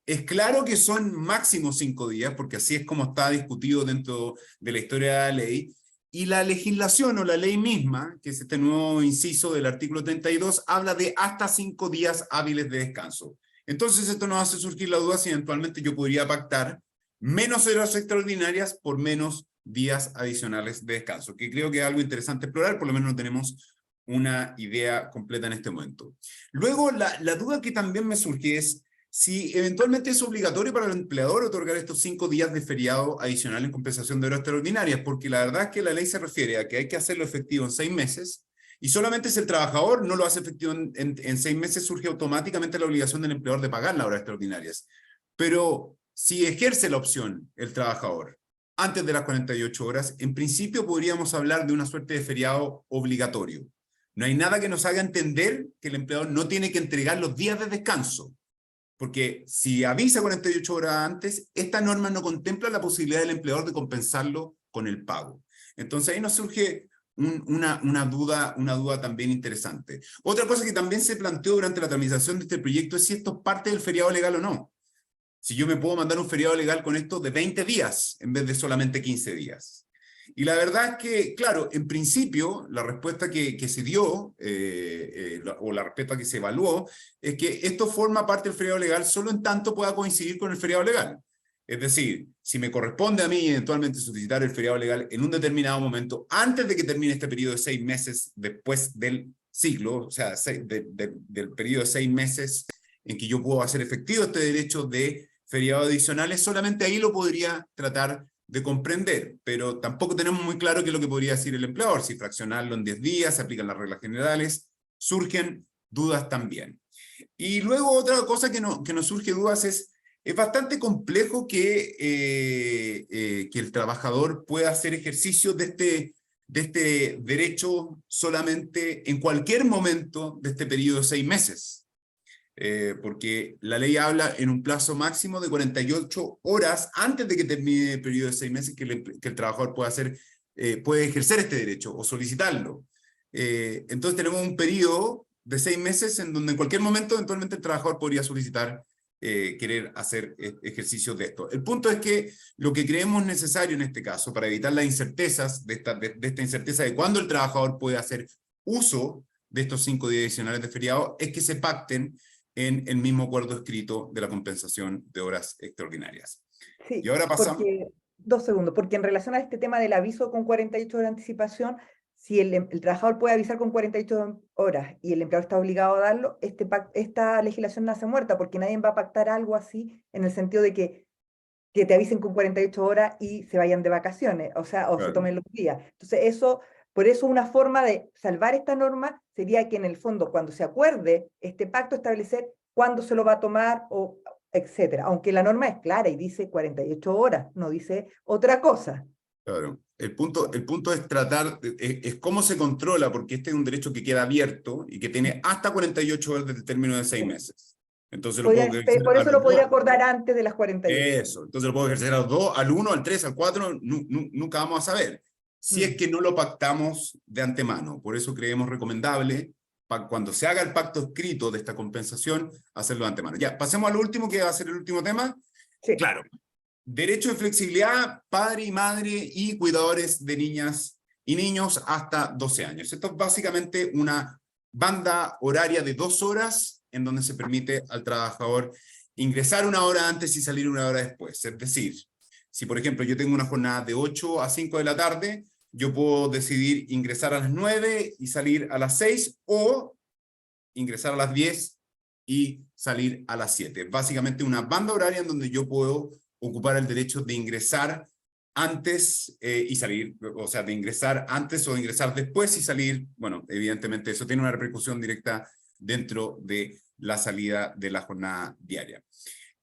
Es claro que son máximo 5 días, porque así es como está discutido dentro de la historia de la ley, y la legislación o la ley misma, que es este nuevo inciso del artículo 32, habla de hasta 5 días hábiles de descanso. Entonces esto nos hace surgir la duda si eventualmente yo podría pactar menos horas extraordinarias por menos días adicionales de descanso, que creo que es algo interesante explorar, por lo menos no tenemos una idea completa en este momento. Luego, la duda que también me surge es si eventualmente es obligatorio para el empleador otorgar estos 5 días de feriado adicional en compensación de horas extraordinarias, porque la verdad es que la ley se refiere a que hay que hacerlo efectivo en 6 meses, y solamente si el trabajador no lo hace efectivo en 6 meses, surge automáticamente la obligación del empleador de pagar las horas extraordinarias. Pero si ejerce la opción el trabajador antes de las 48 horas, en principio podríamos hablar de una suerte de feriado obligatorio. No hay nada que nos haga entender que el empleador no tiene que entregar los días de descanso. Porque si avisa 48 horas antes, esta norma no contempla la posibilidad del empleador de compensarlo con el pago. Entonces ahí nos surge una duda también interesante. Otra cosa que también se planteó durante la tramitación de este proyecto es si esto es parte del feriado legal o no. Si yo me puedo mandar un feriado legal con esto de 20 días en vez de solamente 15 días. Y la verdad es que, claro, en principio, la respuesta que se dio, o la respuesta que se evaluó, es que esto forma parte del feriado legal solo en tanto pueda coincidir con el feriado legal. Es decir, si me corresponde a mí eventualmente solicitar el feriado legal en un determinado momento, antes de que termine este periodo de 6 meses después del ciclo, o sea, del periodo de 6 meses en que yo puedo hacer efectivo este derecho de feriado adicionales, solamente ahí lo podría tratar de comprender, pero tampoco tenemos muy claro qué es lo que podría decir el empleador, si fraccionarlo en 10 días, se aplican las reglas generales, surgen dudas también. Y luego otra cosa que nos surge dudas es bastante complejo que el trabajador pueda hacer ejercicio de este derecho solamente en cualquier momento de este periodo de 6 meses. Porque la ley habla en un plazo máximo de 48 horas antes de que termine el periodo de 6 meses que el trabajador puede ejercer este derecho o solicitarlo. Entonces tenemos un periodo de 6 meses en donde en cualquier momento eventualmente el trabajador podría solicitar querer hacer ejercicios de esto. El punto es que lo que creemos necesario en este caso para evitar las incertezas de esta incerteza de cuándo el trabajador puede hacer uso de estos 5 días adicionales de feriado es que se pacten en el mismo acuerdo escrito de la compensación de horas extraordinarias. Sí, Y ahora pasamos... porque, 2 segundos, porque en relación a este tema del aviso con 48 horas de anticipación, si el trabajador puede avisar con 48 horas y el empleador está obligado a darlo, esta legislación nace muerta, porque nadie va a pactar algo así en el sentido de que te avisen con 48 horas y se vayan de vacaciones, o sea, o se Claro. tomen los días. Entonces eso Por eso una forma de salvar esta norma sería que en el fondo, cuando se acuerde este pacto, establecer cuándo se lo va a tomar, o etcétera. Aunque la norma es clara y dice 48 horas, no dice otra cosa. Claro. El punto es tratar, es cómo se controla, porque este es un derecho que queda abierto y que tiene hasta 48 horas desde el término de 6 meses. Entonces lo puedo ejercer Por a eso los lo podría dos. acordar antes de las 48. Eso, entonces lo puedo ejercer a los 2, al 1, al 3, al 4, nunca vamos a saber. Si es que no lo pactamos de antemano. Por eso creemos recomendable, cuando se haga el pacto escrito de esta compensación, hacerlo de antemano. Ya, pasemos al último, que va a ser el último tema. Sí. Claro. Derecho de flexibilidad, padre y madre y cuidadores de niñas y niños hasta 12 años. Esto es básicamente una banda horaria de 2 horas en donde se permite al trabajador ingresar 1 hora antes y salir 1 hora después. Es decir, si por ejemplo yo tengo una jornada de 8 a 5 de la tarde, yo puedo decidir ingresar a las 9 y salir a las 6, o ingresar a las 10 y salir a las 7. Básicamente una banda horaria en donde yo puedo ocupar el derecho de ingresar antes y salir, o sea, de ingresar antes o de ingresar después y salir. Bueno, evidentemente eso tiene una repercusión directa dentro de la salida de la jornada diaria.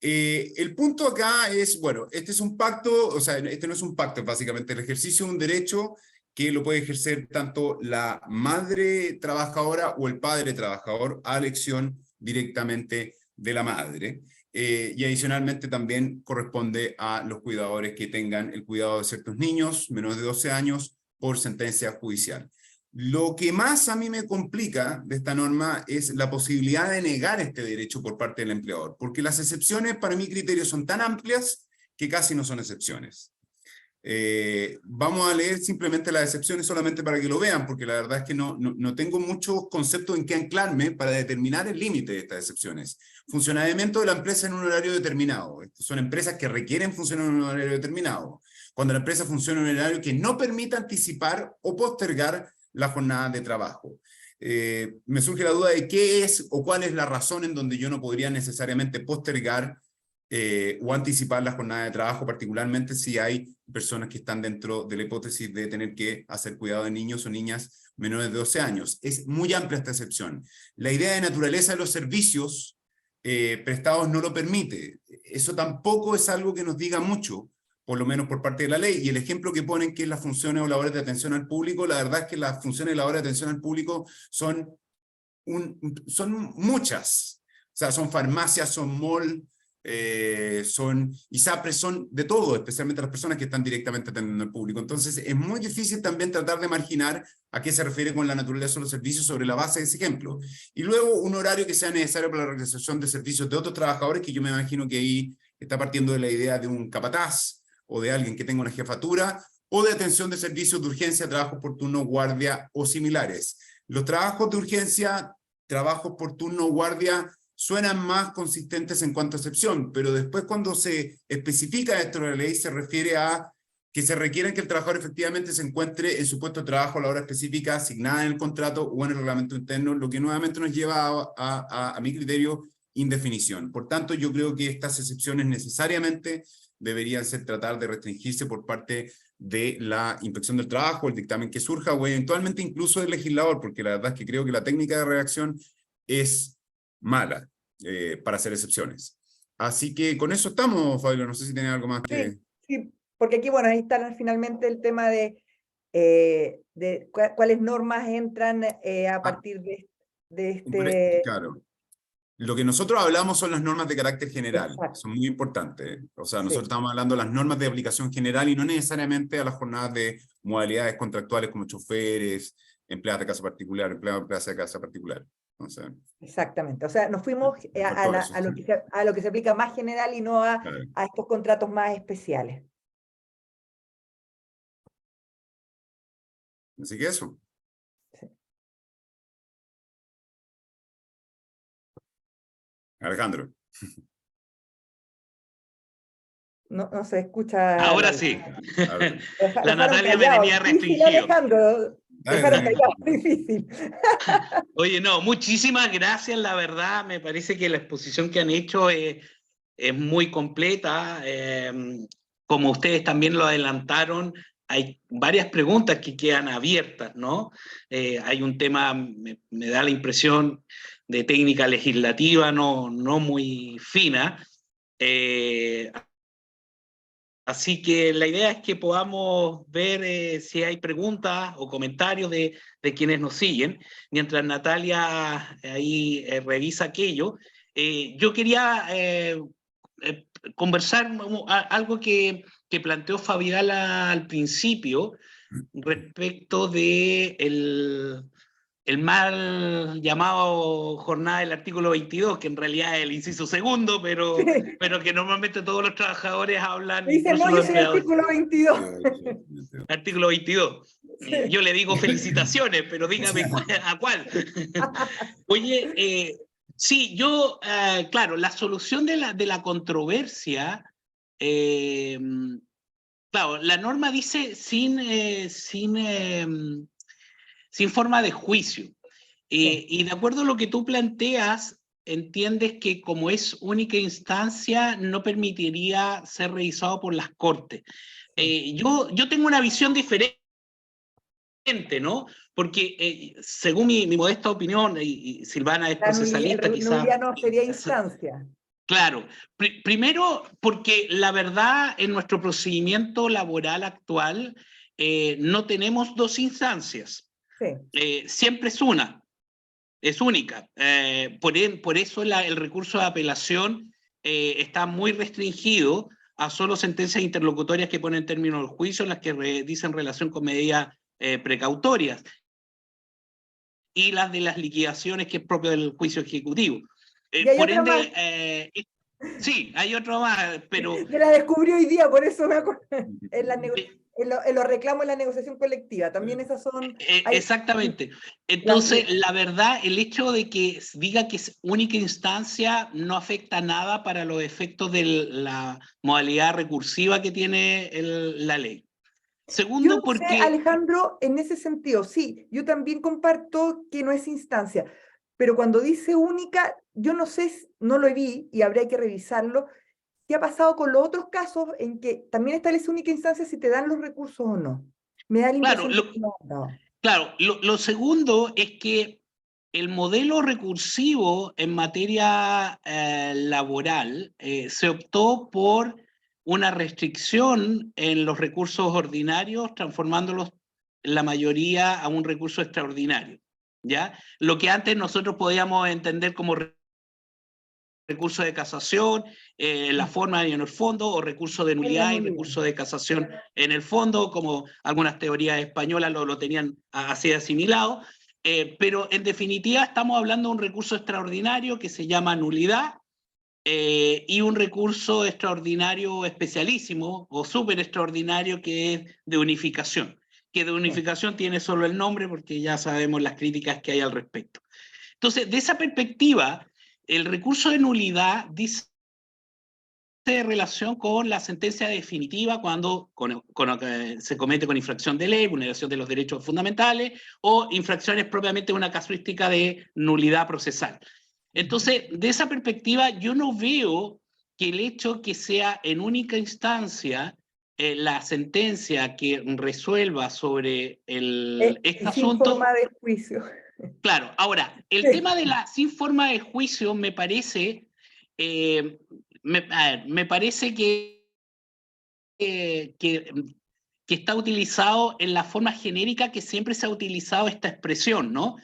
El punto acá es, bueno, este es un pacto, o sea, este no es un pacto, es básicamente el ejercicio de un derecho que lo puede ejercer tanto la madre trabajadora o el padre trabajador a elección directamente de la madre. Y adicionalmente también corresponde a los cuidadores que tengan el cuidado de ciertos niños menores de 12 años por sentencia judicial. Lo que más a mí me complica de esta norma es la posibilidad de negar este derecho por parte del empleador, porque las excepciones para mi criterio son tan amplias que casi no son excepciones. Vamos a leer simplemente las excepciones solamente para que lo vean, porque la verdad es que no tengo muchos conceptos en que anclarme para determinar el límite de estas excepciones. Funcionamiento de la empresa en un horario determinado. Son empresas que requieren funcionar en un horario determinado. Cuando la empresa funciona en un horario que no permita anticipar o postergar la jornada de trabajo. Me surge la duda de qué es o cuál es la razón en donde yo no podría necesariamente postergar o anticipar la jornada de trabajo, particularmente si hay personas que están dentro de la hipótesis de tener que hacer cuidado de niños o niñas menores de 12 años. Es muy amplia esta excepción. La idea de naturaleza de los servicios prestados no lo permite. Eso tampoco es algo que nos diga mucho, por lo menos por parte de la ley. Y el ejemplo que ponen, que es las funciones o labores de atención al público, la verdad es que las funciones y labores de atención al público son muchas. O sea, son farmacias, son mall, son ISAPRES, son de todo, especialmente las personas que están directamente atendiendo al público. Entonces es muy difícil también tratar de marginar a qué se refiere con la naturaleza de los servicios sobre la base de ese ejemplo. Y luego un horario que sea necesario para la realización de servicios de otros trabajadores, que yo me imagino que ahí está partiendo de la idea de un capataz o de alguien que tenga una jefatura, o de atención de servicios de urgencia, trabajos por turno, guardia o similares. Los trabajos de urgencia, trabajos por turno, guardia, suenan más consistentes en cuanto a excepción, pero después cuando se especifica esto en la ley se refiere a que se requiere que el trabajador efectivamente se encuentre en su puesto de trabajo a la hora específica asignada en el contrato o en el reglamento interno, lo que nuevamente nos lleva a mi criterio, indefinición. Por tanto, yo creo que estas excepciones necesariamente deberían ser tratar de restringirse por parte de la inspección del trabajo, el dictamen que surja, o eventualmente incluso del legislador, porque la verdad es que creo que la técnica de redacción es mala para hacer excepciones. Así que con eso estamos, Fabio. No sé si tiene algo más que... Sí, porque aquí, bueno, ahí está finalmente el tema de cuáles normas entran a partir de este... Claro. Lo que nosotros hablamos son las normas de carácter general, Exacto. son muy importantes. O sea, Sí. nosotros estamos hablando de las normas de aplicación general y no necesariamente a las jornadas de modalidades contractuales como choferes, empleados de casa particular, empleados de casa particular. Entonces, exactamente. O sea, nos fuimos a lo que se aplica más general y no a estos contratos más especiales. Así que eso. Sí. Alejandro. No se escucha. Ahora sí. La Dejaron Natalia me callado. tenía Difícil, restringido. Alejandro. Dejaron callado, difícil. Oye, no, muchísimas gracias, la verdad, me parece que la exposición que han hecho es muy completa. Como ustedes también lo adelantaron, hay varias preguntas que quedan abiertas, ¿no? Hay un tema, me da la impresión, de técnica legislativa no muy fina. Así que la idea es que podamos ver si hay preguntas o comentarios de quienes nos siguen, mientras Natalia ahí revisa aquello. Yo quería conversar algo que planteó Fabiola al principio respecto de el mal llamado jornada del artículo 22, que en realidad es el inciso segundo, pero que normalmente todos los trabajadores hablan, Dice, incluso no, los yo soy empleadores. artículo 22. Artículo 22. Yo le digo felicitaciones, pero dígame a cuál. Oye, sí, yo, claro, la solución de la controversia, claro, la norma dice sin forma de juicio. Y de acuerdo a lo que tú planteas, entiendes que como es única instancia, no permitiría ser revisado por las Cortes. Yo tengo una visión diferente, ¿no? Porque según mi modesta opinión, y Silvana es procesalista, El quizás. nulidad no sería instancia. Claro, primero porque la verdad en nuestro procedimiento laboral actual no tenemos dos instancias, siempre es una, es única. Por eso el recurso de apelación está muy restringido a solo sentencias interlocutorias que ponen término al juicio, las que dicen relación con medidas precautorias, y las de las liquidaciones, que es propio del juicio ejecutivo. Por ende, sí, hay otro más, pero... Yo la descubrí hoy día, por eso me acuerdo. En los reclamos en la negociación colectiva, también esas son... Exactamente. Entonces, la verdad, el hecho de que diga que es única instancia no afecta nada para los efectos de la modalidad recursiva que tiene la ley. Segundo, yo no porque... sé, Alejandro, en ese sentido, sí, yo también comparto que no es instancia, pero cuando dice única, yo no sé, no lo vi y habría que revisarlo, qué ha pasado con los otros casos en que también establece única instancia si te dan los recursos o no. Me da la impresión de que no. Claro, lo segundo es que el modelo recursivo en materia laboral se optó por una restricción en los recursos ordinarios, transformándolos la mayoría a un recurso extraordinario, ¿ya? Lo que antes nosotros podíamos entender como recurso de casación, la forma y en el fondo, o recurso de nulidad y recurso de casación en el fondo, como algunas teorías españolas lo tenían así asimilado, pero en definitiva estamos hablando de un recurso extraordinario que se llama nulidad, y un recurso extraordinario especialísimo o súper extraordinario que es de unificación, que de unificación tiene solo el nombre porque ya sabemos las críticas que hay al respecto. Entonces, de esa perspectiva, el recurso de nulidad dice relación con la sentencia definitiva cuando se comete con infracción de ley, vulneración de los derechos fundamentales o infracciones propiamente una casuística de nulidad procesal. Entonces, de esa perspectiva, yo no veo que el hecho que sea en única instancia la sentencia que resuelva sobre este asunto... Sin forma de juicio. Claro, ahora, el tema de la sin forma de juicio me parece, me parece que está utilizado en la forma genérica que siempre se ha utilizado esta expresión, ¿no?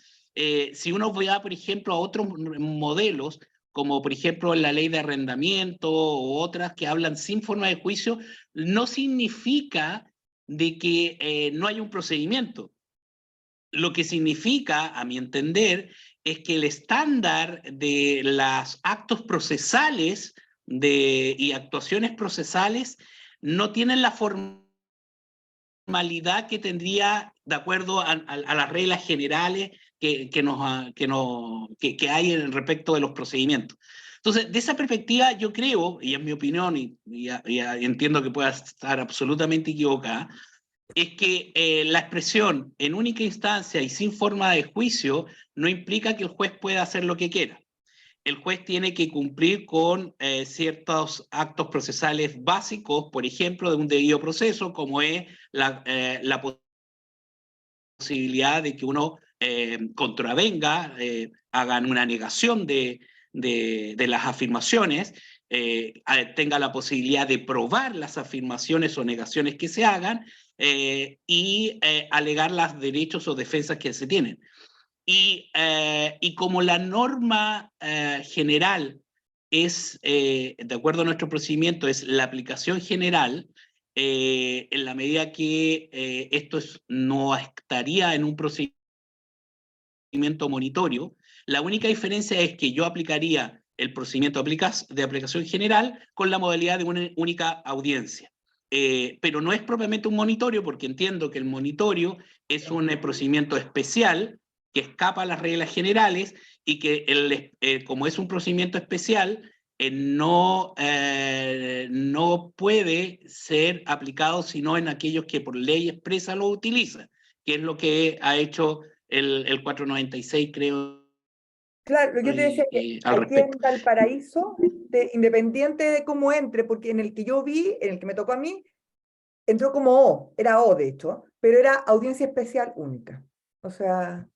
Si uno va, por ejemplo, a otros modelos, como por ejemplo la ley de arrendamiento u otras que hablan sin forma de juicio, no significa de que no hay un procedimiento. Lo que significa, a mi entender, es que el estándar de los actos procesales y actuaciones procesales no tienen la formalidad que tendría de acuerdo a las reglas generales que hay respecto de los procedimientos. Entonces, de esa perspectiva, yo creo, y es mi opinión, y entiendo que pueda estar absolutamente equivocada, es que la expresión en única instancia y sin forma de juicio no implica que el juez pueda hacer lo que quiera. el juez tiene que cumplir con ciertos actos procesales básicos, por ejemplo, de un debido proceso, como es la posibilidad de que uno contravenga, hagan una negación de las afirmaciones, tenga la posibilidad de probar las afirmaciones o negaciones que se hagan y alegar los derechos o defensas que se tienen. Y como la norma general es, de acuerdo a nuestro procedimiento, es la aplicación general, en la medida que esto no estaría en un procedimiento monitorio, la única diferencia es que yo aplicaría el procedimiento de aplicación general con la modalidad de una única audiencia. Pero no es propiamente un monitorio, porque entiendo que el monitorio es un procedimiento especial que escapa a las reglas generales y que como es un procedimiento especial, no puede ser aplicado sino en aquellos que por ley expresa lo utilizan, que es lo que ha hecho el 496, creo. Claro, yo te decía que al aquí en respecto. Valparaíso, independiente de cómo entre, porque en el que yo vi, en el que me tocó a mí, entró como O, era O de hecho, pero era audiencia especial única. O sea,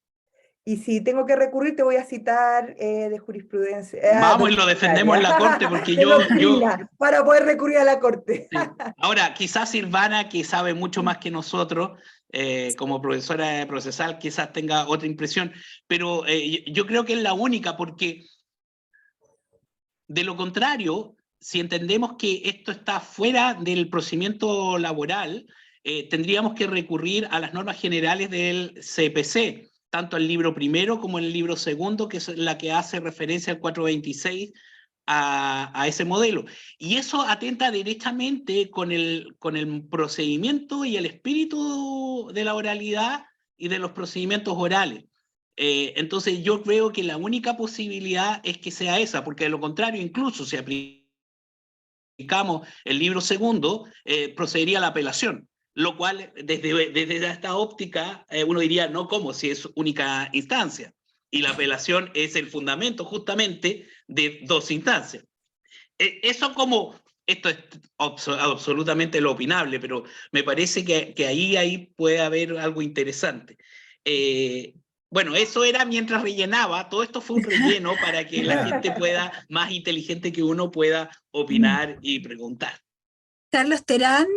y si tengo que recurrir, te voy a citar de jurisprudencia, Vamos y lo defendemos en la corte, porque de doctrina, para poder recurrir a la corte. Sí. Ahora, quizás Silvana, que sabe mucho más que nosotros, como profesora de procesal, quizás tenga otra impresión, pero yo creo que es la única, porque de lo contrario, si entendemos que esto está fuera del procedimiento laboral, tendríamos que recurrir a las normas generales del CPC, tanto el libro primero como el libro segundo, que es la que hace referencia al 426 a ese modelo. Y eso atenta directamente con el procedimiento y el espíritu de la oralidad y de los procedimientos orales. Entonces yo creo que la única posibilidad es que sea esa, porque de lo contrario, incluso si aplicamos el libro segundo, procedería a la apelación, lo cual desde esta óptica uno diría, no, ¿cómo? Si es única instancia. Y la apelación es el fundamento justamente de dos instancias. Eso como, esto es absolutamente lo opinable, pero me parece que ahí puede haber algo interesante. Bueno, eso era mientras rellenaba, todo esto fue un relleno para que la gente pueda, más inteligente que uno, pueda opinar y preguntar. Carlos Terán,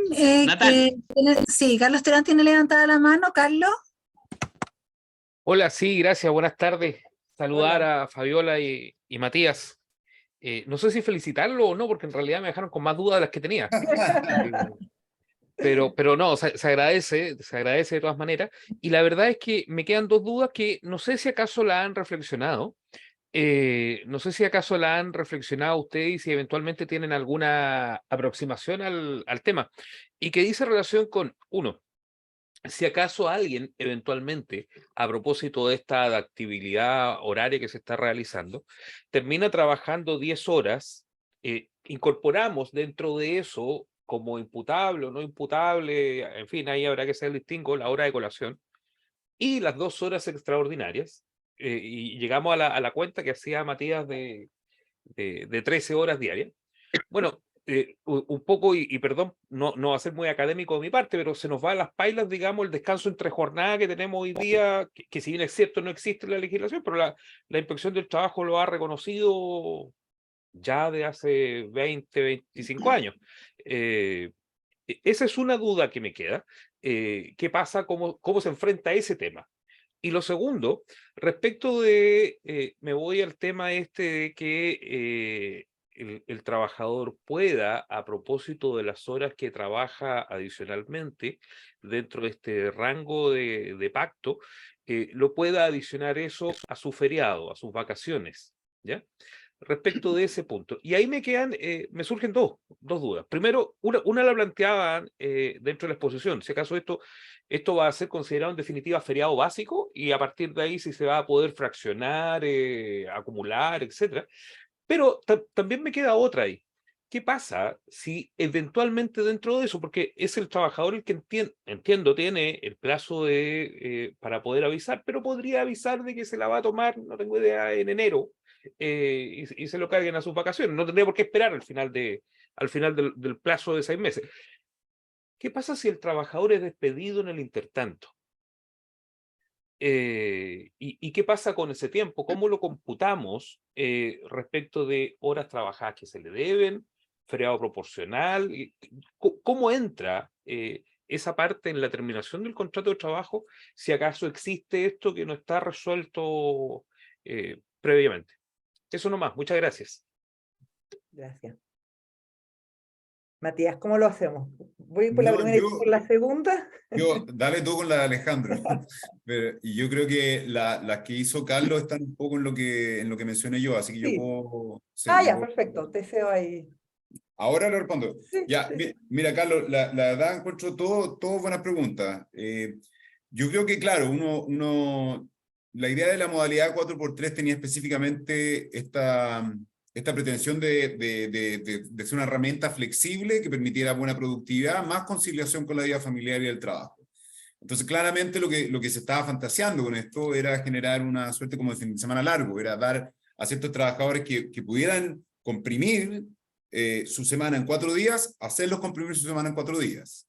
Natalia. sí, Carlos Terán tiene levantada la mano. Carlos. Hola, sí, gracias, buenas tardes. Saludar Hola. a Fabiola y Matías. No sé si felicitarlo o no, porque en realidad me dejaron con más dudas de las que tenía. Pero no, se agradece de todas maneras. Y la verdad es que me quedan dos dudas que no sé si acaso la han reflexionado. No sé si acaso la han reflexionado ustedes y si eventualmente tienen alguna aproximación al tema. Y que dice relación con, uno, si acaso alguien eventualmente, a propósito de esta adaptabilidad horaria que se está realizando, termina trabajando 10 horas, incorporamos dentro de eso como imputable o no imputable, en fin, ahí habrá que hacer el distingo, la hora de colación, y las 2 horas extraordinarias, y llegamos a la cuenta que hacía Matías de 13 horas diarias. Bueno, un poco, y perdón, no va a ser muy académico de mi parte, pero se nos va a las pailas, digamos, el descanso entre jornada que tenemos hoy día, que si bien es cierto no existe en la legislación, pero la Inspección del Trabajo lo ha reconocido ya de hace 20, 25 años. Esa es una duda que me queda. ¿Qué pasa? ¿Cómo se enfrenta a ese tema? Y lo segundo, respecto de, me voy al tema este de que el trabajador pueda, a propósito de las horas que trabaja adicionalmente dentro de este rango de pacto, lo pueda adicionar eso a su feriado, a sus vacaciones, ¿ya? Respecto de ese punto. Y ahí me surgen dos dudas. Primero, una la planteaban dentro de la exposición, si acaso esto va a ser considerado en definitiva feriado básico y a partir de ahí si se va a poder fraccionar, acumular, etcétera. Pero también me queda otra ahí. ¿Qué pasa si eventualmente dentro de eso, porque es el trabajador el que entiendo tiene el plazo para poder avisar, pero podría avisar de que se la va a tomar, no tengo idea, en enero, y se lo carguen a sus vacaciones. No tendría por qué esperar al final del plazo de 6 meses. ¿Qué pasa si el trabajador es despedido en el intertanto? ¿Y qué pasa con ese tiempo? ¿Cómo lo computamos respecto de horas trabajadas que se le deben, feriado proporcional? ¿Cómo entra esa parte en la terminación del contrato de trabajo, si acaso existe esto que no está resuelto previamente? Eso nomás, muchas gracias. Gracias. Matías, ¿cómo lo hacemos? ¿Voy por la No, primera y por la segunda? Dale tú con la de Alejandro. Y yo creo que las que hizo Carlos están un poco en lo que mencioné yo, así que yo Sí. puedo... sí, Ah, yo ya, puedo- perfecto. Te cedo ahí. Ahora le respondo. Sí, Ya, sí. mira, Carlos, la verdad encuentro todo buenas preguntas. Yo creo que, claro, la idea de la modalidad 4x3 tenía específicamente esta pretensión de ser una herramienta flexible que permitiera buena productividad, más conciliación con la vida familiar y el trabajo. Entonces, claramente lo que se estaba fantaseando con esto era generar una suerte como de fin de semana largo, era dar a ciertos trabajadores que pudieran comprimir su semana en 4 días, hacerlos comprimir su semana en 4 días.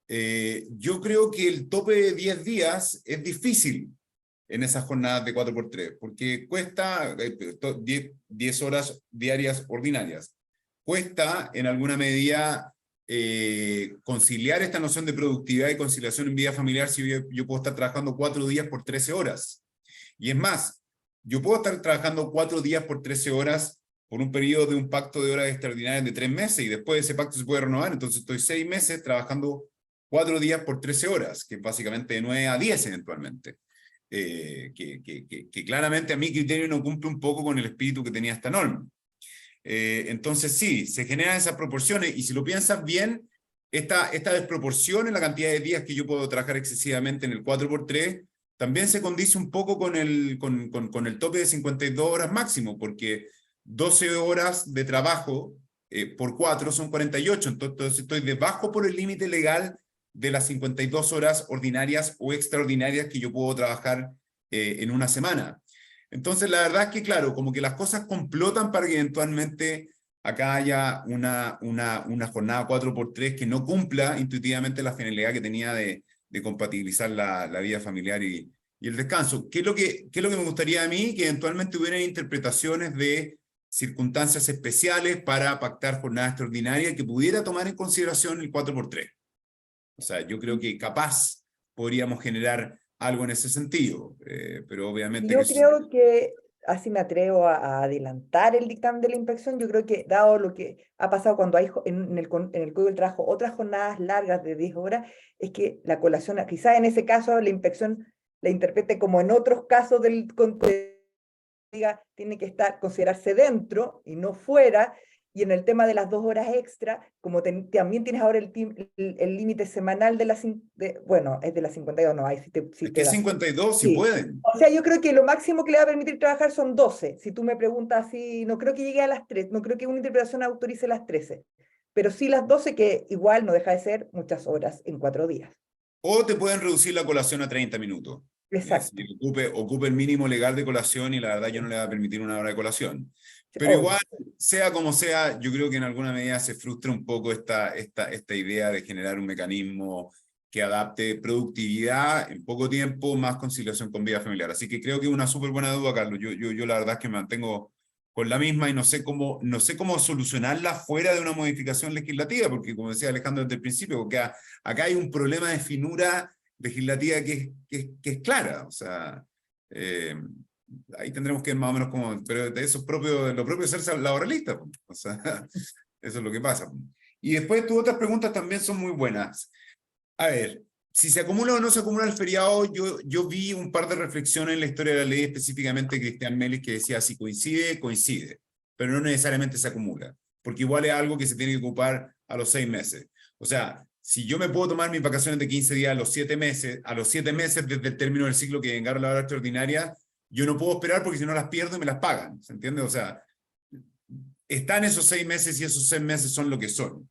Yo creo que el tope de 10 días es difícil en esas jornadas de 4x3, porque cuesta 10 horas diarias ordinarias. Cuesta en alguna medida conciliar esta noción de productividad y conciliación en vida familiar si yo puedo estar trabajando 4 días por 13 horas. Y es más, yo puedo estar trabajando 4 días por 13 horas por un periodo de un pacto de horas extraordinarias de 3 meses y después ese pacto se puede renovar, entonces estoy 6 meses trabajando 4 días por 13 horas, que es básicamente de 9 a 10 eventualmente. Que claramente a mi criterio no cumple un poco con el espíritu que tenía esta norma. Entonces sí, se generan esas proporciones y si lo piensas bien, esta desproporción en la cantidad de días que yo puedo trabajar excesivamente en el 4x3 también se condice un poco con el tope de 52 horas máximo, porque 12 horas de trabajo por 4 son 48, entonces estoy debajo por el límite legal de las 52 horas ordinarias o extraordinarias que yo puedo trabajar en una semana. Entonces, la verdad es que, claro, como que las cosas complotan para que eventualmente acá haya una jornada 4x3 que no cumpla intuitivamente la finalidad que tenía de compatibilizar la vida familiar y el descanso. ¿Qué es lo que me gustaría a mí? Que eventualmente hubieran interpretaciones de circunstancias especiales para pactar jornada extraordinaria que pudiera tomar en consideración el 4x3. O sea, yo creo que capaz podríamos generar algo en ese sentido, pero obviamente Yo que creo que, así me atrevo a adelantar el dictamen de la inspección, yo creo que dado lo que ha pasado cuando hay en el Código del Trabajo otras jornadas largas de 10 horas, es que la colación, quizás en ese caso la inspección la interprete como en otros casos diga, tiene que considerarse dentro y no fuera, y en el tema de las 2 horas extra, como también tienes ahora el límite semanal bueno, es de las 52, no, ahí sí es te que da. 52 si Sí. pueden. O sea, yo creo que lo máximo que le va a permitir trabajar son 12. Si tú me preguntas así, no creo que llegue a las 3, no creo que una interpretación autorice las 13, pero sí las 12, que igual no deja de ser muchas horas en 4 días. O te pueden reducir la colación a 30 minutos. Es Exacto. decir, ocupe el mínimo legal de colación y la verdad yo no le voy a permitir una hora de colación. Sí, Pero obvio. igual, sea como sea, yo creo que en alguna medida se frustra un poco esta idea de generar un mecanismo que adapte productividad en poco tiempo, más conciliación con vida familiar. Así que creo que es una súper buena duda, Carlos. Yo la verdad es que me mantengo con la misma y no sé cómo solucionarla fuera de una modificación legislativa, porque como decía Alejandro desde el principio, porque acá hay un problema de finura legislativa que es clara. O sea, ahí tendremos que ir más o menos como, pero eso es lo propio de ser laboralista. O sea, eso es lo que pasa. Y después tus otras preguntas también son muy buenas. A ver, si se acumula o no se acumula el feriado, yo vi un par de reflexiones en la historia de la ley, específicamente de Cristian Melis, que decía si coincide, coincide, pero no necesariamente se acumula, porque igual es algo que se tiene que ocupar a los 6 meses. O sea, si yo me puedo tomar mis vacaciones de 15 días a los 7 meses desde el término del ciclo que vengaron la hora extraordinaria, yo no puedo esperar porque si no las pierdo y me las pagan, ¿se entiende? O sea, están esos 6 meses y esos 6 meses son lo que son.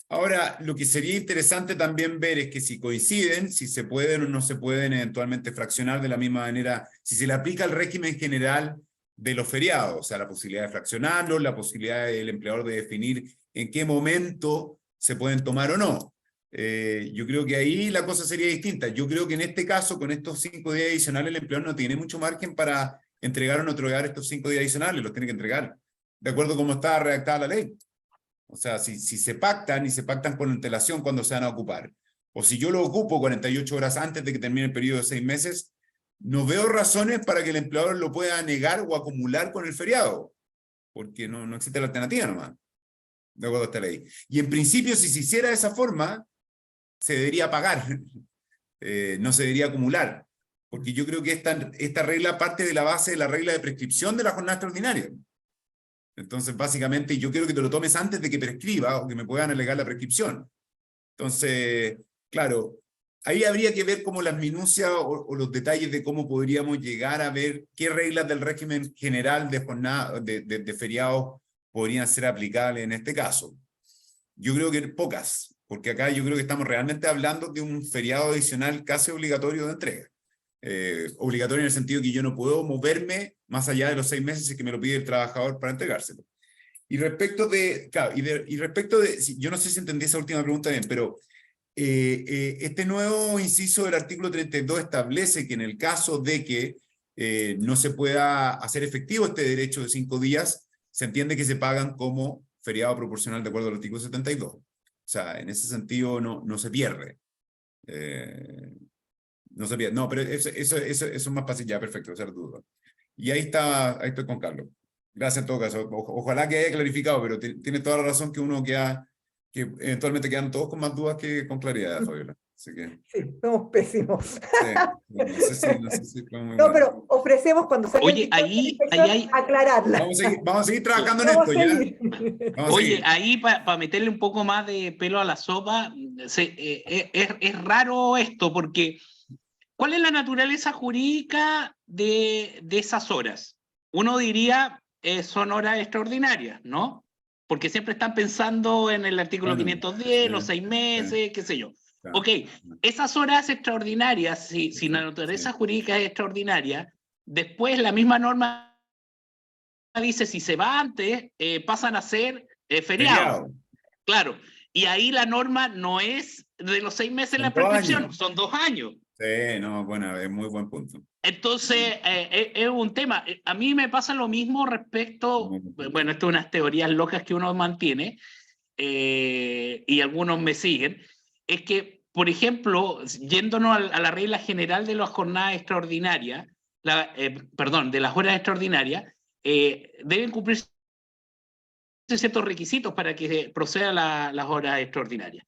Ahora, lo que sería interesante también ver es que si coinciden, si se pueden o no se pueden eventualmente fraccionar de la misma manera, si se le aplica el régimen general de los feriados, o sea, la posibilidad de fraccionarlos, la posibilidad del empleador de definir en qué momento se pueden tomar o no. Yo creo que ahí la cosa sería distinta. Yo creo que en este caso, con estos 5 días adicionales, el empleador no tiene mucho margen para entregar o no entregar estos 5 días adicionales, los tiene que entregar de acuerdo a cómo está redactada la ley. O sea, si se pactan y se pactan con antelación cuando se van a ocupar, o si yo lo ocupo 48 horas antes de que termine el periodo de 6 meses, no veo razones para que el empleador lo pueda negar o acumular con el feriado, porque no existe la alternativa nomás, de acuerdo a esta ley. Y en principio, si se hiciera de esa forma, se debería pagar, no se debería acumular, porque yo creo que esta regla parte de la base de la regla de prescripción de la jornada extraordinaria. Entonces, básicamente, yo quiero que te lo tomes antes de que prescriba o que me puedan alegar la prescripción. Entonces, claro, ahí habría que ver como las minucias o los detalles de cómo podríamos llegar a ver qué reglas del régimen general de jornada, de feriados podrían ser aplicables en este caso. Yo creo que pocas, porque acá yo creo que estamos realmente hablando de un feriado adicional casi obligatorio de entrega. Obligatorio en el sentido que yo no puedo moverme más allá de los 6 meses si que me lo pide el trabajador para entregárselo. Y respecto de, claro, y respecto de, yo no sé si entendí esa última pregunta bien, pero este nuevo inciso del artículo 32 establece que en el caso de que no se pueda hacer efectivo este derecho de 5 días, se entiende que se pagan como feriado proporcional de acuerdo al artículo 72. O sea, en ese sentido no se pierde. No se pierde. No, pero eso es más fácil ya, perfecto, ser duda. Y ahí estoy con Carlos. Gracias en todo caso. Ojalá que haya clarificado, pero tiene toda la razón que que eventualmente quedan todos con más dudas que con claridad, Fabiola. Así que, Sí, somos pésimos. sí, no sé si fue muy No, bueno. pero ofrecemos cuando salga Oye, el dictamen de la ahí inspección, hay... aclararla. Vamos a seguir trabajando en Vamos esto, a ¿ya? seguir. Vamos a Oye, seguir. ahí para meterle un poco más de pelo a la sopa, es raro esto, porque ¿cuál es la naturaleza jurídica de esas horas? Uno diría, son horas extraordinarias, ¿no? Porque siempre están pensando en el artículo Bueno, 510, los 6 sí, meses, qué sé yo. claro. Ok, esas horas extraordinarias, si la Sí, naturaleza sí. jurídica es extraordinaria, después la misma norma dice, si se va antes, pasan a ser feriados. Feriado. Claro, y ahí la norma no es de los 6 meses Son la 2 prescripción, años. son 2 años. Sí, no, bueno, es muy buen punto. Entonces, es un tema. A mí me pasa lo mismo respecto, bueno, esto es unas teorías locas que uno mantiene, y algunos me siguen, es que, por ejemplo, yéndonos a la regla general de las jornadas extraordinarias, perdón, de las horas extraordinarias, deben cumplirse ciertos requisitos para que proceda las horas extraordinarias.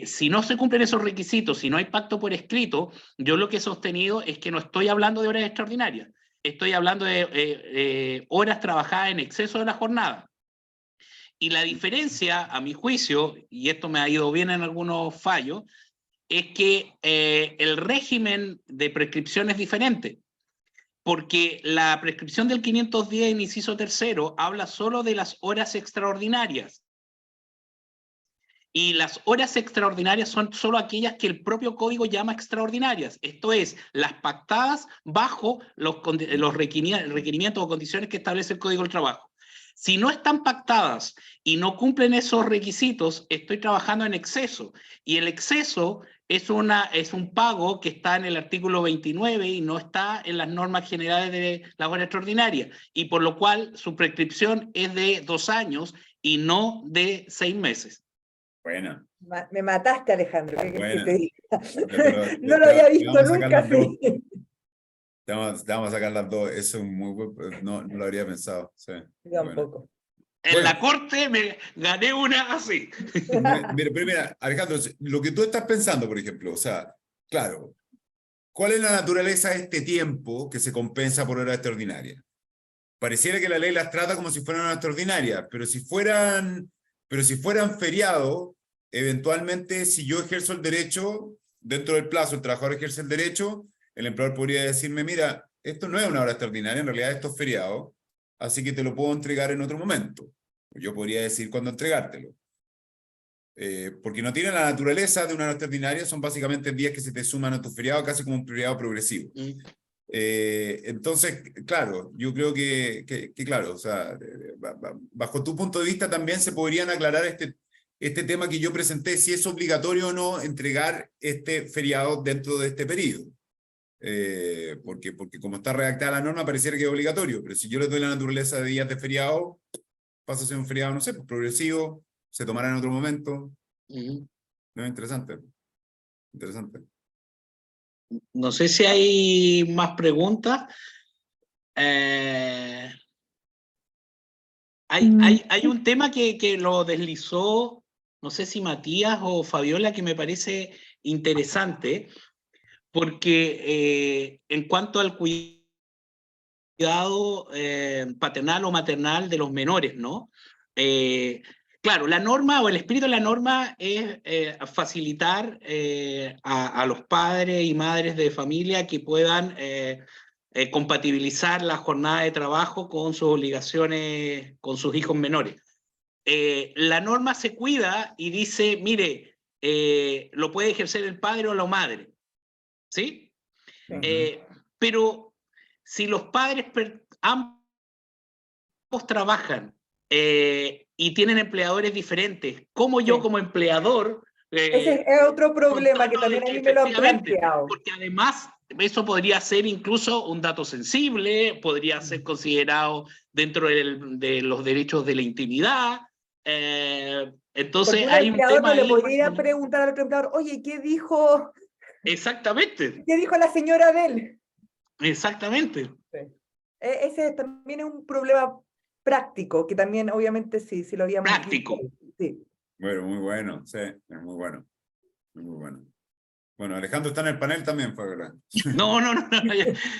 Si no se cumplen esos requisitos, si no hay pacto por escrito, yo lo que he sostenido es que no estoy hablando de horas extraordinarias, estoy hablando de horas trabajadas en exceso de la jornada. Y la diferencia, a mi juicio, y esto me ha ido bien en algunos fallos, es que el régimen de prescripción es diferente. Porque la prescripción del 510 en inciso tercero habla solo de las horas extraordinarias. Y las horas extraordinarias son solo aquellas que el propio código llama extraordinarias. Esto es, las pactadas bajo los requerimientos o condiciones que establece el Código del Trabajo. Si no están pactadas y no cumplen esos requisitos, estoy trabajando en exceso. Y el exceso es un pago que está en el artículo 29 y no está en las normas generales de la hora extraordinaria. Y por lo cual su prescripción es de 2 años y no de 6 meses. Bueno. Me mataste, Alejandro. ¿Qué quieres que te diga? No lo Pero había visto nunca así. Te vamos a sacar las dos. Eso es muy bueno. No lo habría pensado. Sí. Yo tampoco. En la corte me gané una así. Mira, Alejandro, lo que tú estás pensando, por ejemplo, o sea, claro, ¿cuál es la naturaleza de este tiempo que se compensa por hora extraordinaria? Pareciera que la ley las trata como si fueran horas extraordinarias, pero si fueran feriados, eventualmente, si yo ejerzo el derecho, dentro del plazo, el trabajador ejerce el derecho, el empleador podría decirme, mira, esto no es una hora extraordinaria, en realidad esto es feriado, así que te lo puedo entregar en otro momento. Yo podría decir cuándo entregártelo. Porque no tiene la naturaleza de una hora extraordinaria, son básicamente días que se te suman a tu feriado, casi como un feriado progresivo. Entonces, claro, yo creo que claro, o sea, bajo tu punto de vista también se podrían aclarar este tema que yo presenté, si es obligatorio o no entregar este feriado dentro de este periodo. Porque como está redactada la norma pareciera que es obligatorio, pero si yo le doy la naturaleza de días de feriado, pasa a ser un feriado, no sé, pues, progresivo, se tomará en otro momento. No, interesante. Interesante. No sé si hay más preguntas. Hay un tema que lo deslizó, no sé si Matías o Fabiola, que me parece interesante, porque en cuanto al cuidado paternal o maternal de los menores, ¿no? Claro, la norma o el espíritu de la norma es facilitar a los padres y madres de familia que puedan compatibilizar la jornada de trabajo con sus obligaciones con sus hijos menores. La norma se cuida y dice, mire, lo puede ejercer el padre o la madre, ¿sí? Pero si los padres ambos trabajan y tienen empleadores diferentes, como yo como empleador... ese es otro problema que también a mí me lo han planteado. Porque además eso podría ser incluso un dato sensible, podría ser considerado dentro de los derechos de la intimidad. Entonces porque un hay un empleador tema no le ahí, podría preguntar al otro empleador, oye, ¿qué dijo? Exactamente. ¿Qué dijo la señora de él? Exactamente. Sí. Ese también es un problema práctico, que también obviamente sí lo habíamos práctico. visto. Sí. Bueno, muy bueno, sí, es muy bueno. Muy bueno. Bueno, Alejandro está en el panel también, Fabiola. No.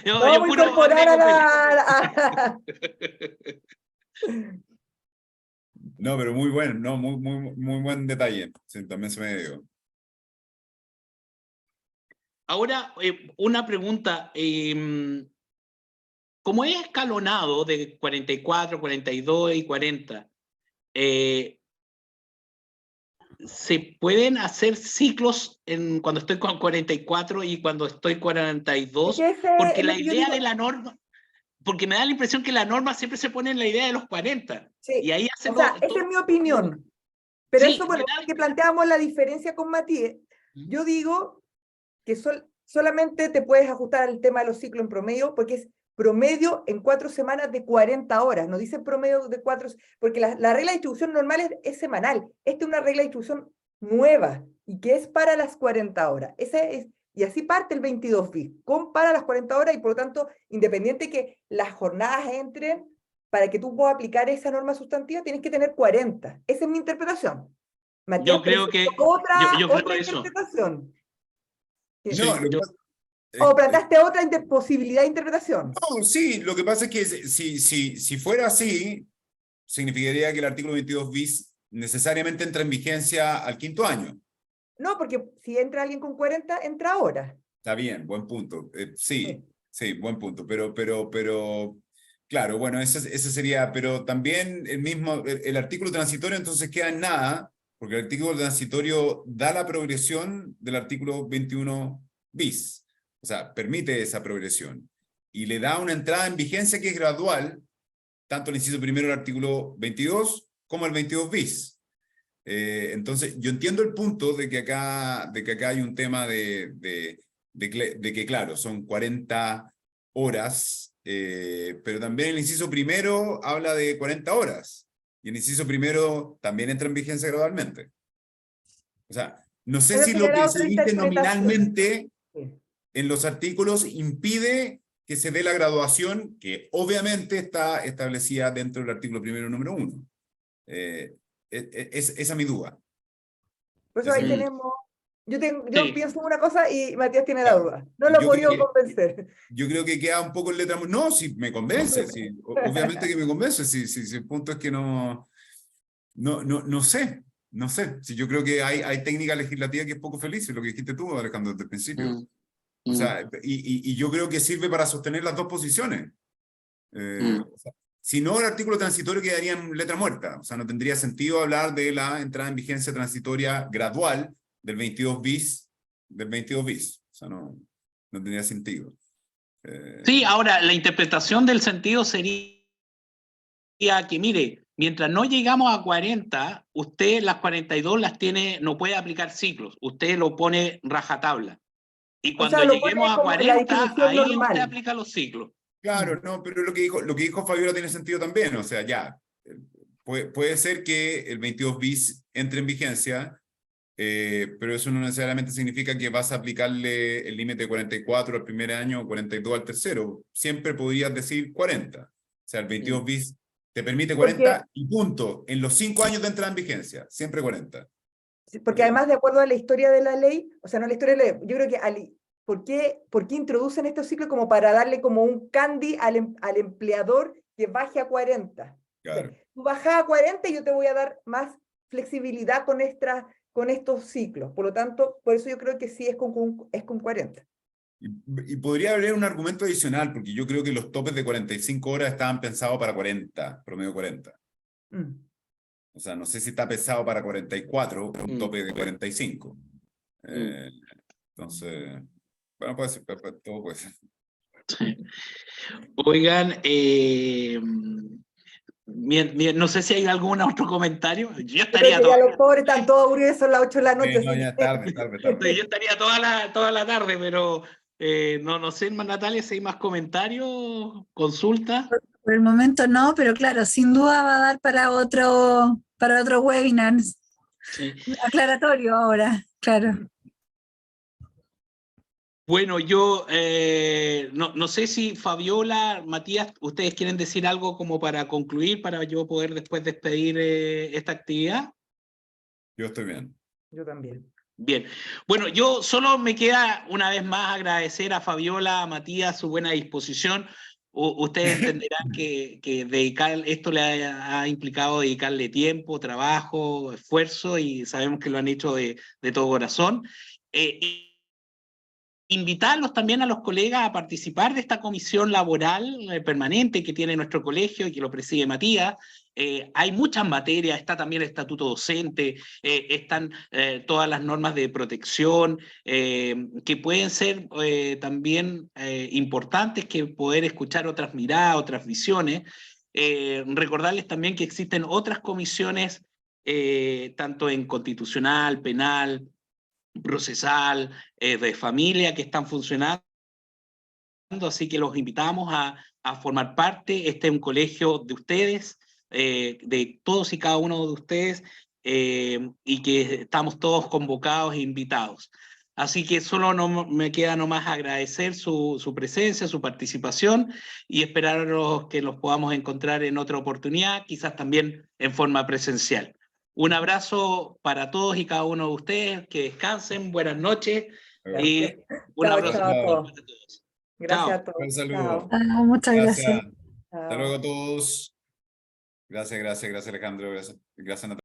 Yo Vamos a puro incorporar a No, pero muy bueno, no, muy buen detalle. Sí, también se me dio. Ahora, una pregunta. Como es escalonado de 44, 42 y 40, ¿se pueden hacer ciclos cuando estoy con 44 y cuando estoy 42? Porque la idea de la norma, porque me da la impresión que la norma siempre se pone en la idea de los 40. Sí, Y ahí o sea, esa es mi opinión. Pero sí, eso, bueno, que planteamos la diferencia con Matías, yo digo que solamente te puedes ajustar al tema de los ciclos en promedio, porque es promedio en 4 semanas de 40 horas, no dice promedio de 4, porque la regla de distribución normal es semanal, esta es una regla de distribución nueva, y que es para las 40 horas, y así parte el 22 bis, para las 40 horas, y por lo tanto, independiente que las jornadas entren, para que tú puedas aplicar esa norma sustantiva, tienes que tener 40, esa es mi interpretación. Matías, yo creo que otra eso. interpretación. No, ¿O planteaste otra posibilidad de interpretación? No, sí, lo que pasa es que si fuera así, significaría que el artículo 22 bis necesariamente entra en vigencia al 5º año. No, porque si entra alguien con 40, entra ahora. Está bien, buen punto. Sí, buen punto. Pero, claro, bueno, ese sería, pero también el artículo transitorio entonces queda en nada, porque el artículo transitorio da la progresión del artículo 21 bis. O sea, permite esa progresión. Y le da una entrada en vigencia que es gradual, tanto el inciso primero del artículo 22 como el 22 bis. Entonces, yo entiendo el punto de que acá hay un tema de que, claro, son 40 horas, pero también el inciso primero habla de 40 horas. Y el inciso primero también entra en vigencia gradualmente. O sea, no sé si lo que se dice nominalmente en los artículos impide que se dé la graduación, que obviamente está establecida dentro del artículo primero número 1. Esa es mi duda. Por eso ahí tenemos... Yo pienso una cosa y Matías tiene la duda. No lo he podido convencer. Yo creo que queda un poco en letra... No, sí, me convence. Sí, obviamente que me convence. Sí, el punto es que no sé. No sé. Sí, yo creo que hay técnica legislativa que es poco feliz, es lo que dijiste tú, Alejandro, desde el principio. O sea, y yo creo que sirve para sostener las dos posiciones. O sea, si no, el artículo transitorio quedaría en letra muerta. O sea, no tendría sentido hablar de la entrada en vigencia transitoria gradual del 22 bis. O sea, no tendría sentido. Sí, ahora la interpretación del sentido sería que, mire, mientras no llegamos a 40, usted las 42 las tiene, no puede aplicar ciclos, usted lo pone rajatabla. Y O cuando sea, lo lleguemos pone a como en la 40, distribución ahí usted normal. aplica los ciclos. Claro, no, pero lo que dijo Fabiola tiene sentido también, o sea, ya, puede ser que el 22 bis entre en vigencia, pero eso no necesariamente significa que vas a aplicarle el límite de 44 al primer año o 42 al tercero. Siempre podrías decir 40. O sea, el 22 bis te permite 40 Porque, y punto. En los 5 años de entrada en vigencia, siempre 40. porque además, de acuerdo a la historia de la ley, o sea, no la historia de la ley, yo creo que ¿por qué introducen estos ciclos como para darle como un candy al empleador que baje a 40? O sea, Claro. tú bajas a 40 y yo te voy a dar más flexibilidad con estos ciclos. Por lo tanto, por eso yo creo que sí es con 40. Y podría haber un argumento adicional, porque yo creo que los topes de 45 horas estaban pensados para 40, promedio 40. Mm. O sea, no sé si está pensado para 44, un tope de 45. Entonces, bueno, puede ser, todo puede ser. Oigan, no sé si hay algún otro comentario. Yo Yo creo estaría que ya los pobres están todos aburridos, son las 8 de la noche. No, Así ya que... tarde. yo estaría toda la tarde, pero no sé, Natalia, si hay más comentarios, consultas. Por el momento no, pero claro, sin duda va a dar para otro webinar Sí. aclaratorio ahora, claro. Bueno, yo no sé si Fabiola, Matías, ustedes quieren decir algo como para concluir, para yo poder después despedir esta actividad. Yo estoy bien. Yo también. Bien, bueno, yo solo me queda una vez más agradecer a Fabiola, a Matías, su buena disposición. Ustedes entenderán que dedicar esto le ha implicado dedicarle tiempo, trabajo, esfuerzo, y sabemos que lo han hecho de todo corazón. Invitarlos también a los colegas a participar de esta comisión laboral permanente que tiene nuestro colegio y que lo preside Matías. Hay muchas materias, está también el estatuto docente, están todas las normas de protección que pueden ser también importantes, que poder escuchar otras miradas, otras visiones. Recordarles también que existen otras comisiones, tanto en constitucional, penal, procesal, de familia, que están funcionando, así que los invitamos a formar parte. Este es un colegio de ustedes, de todos y cada uno de ustedes, y que estamos todos convocados e invitados. Así que solo me queda nomás agradecer su presencia, su participación, y esperar que los podamos encontrar en otra oportunidad, quizás también en forma presencial. Un abrazo para todos y cada uno de ustedes, que descansen, buenas noches y un Chao, abrazo chao a todos. para todos. Gracias Chao. a todos. Un saludo. Chao. Muchas gracias. Gracias. Hasta luego a todos. Gracias, Alejandro. Gracias, Natalia.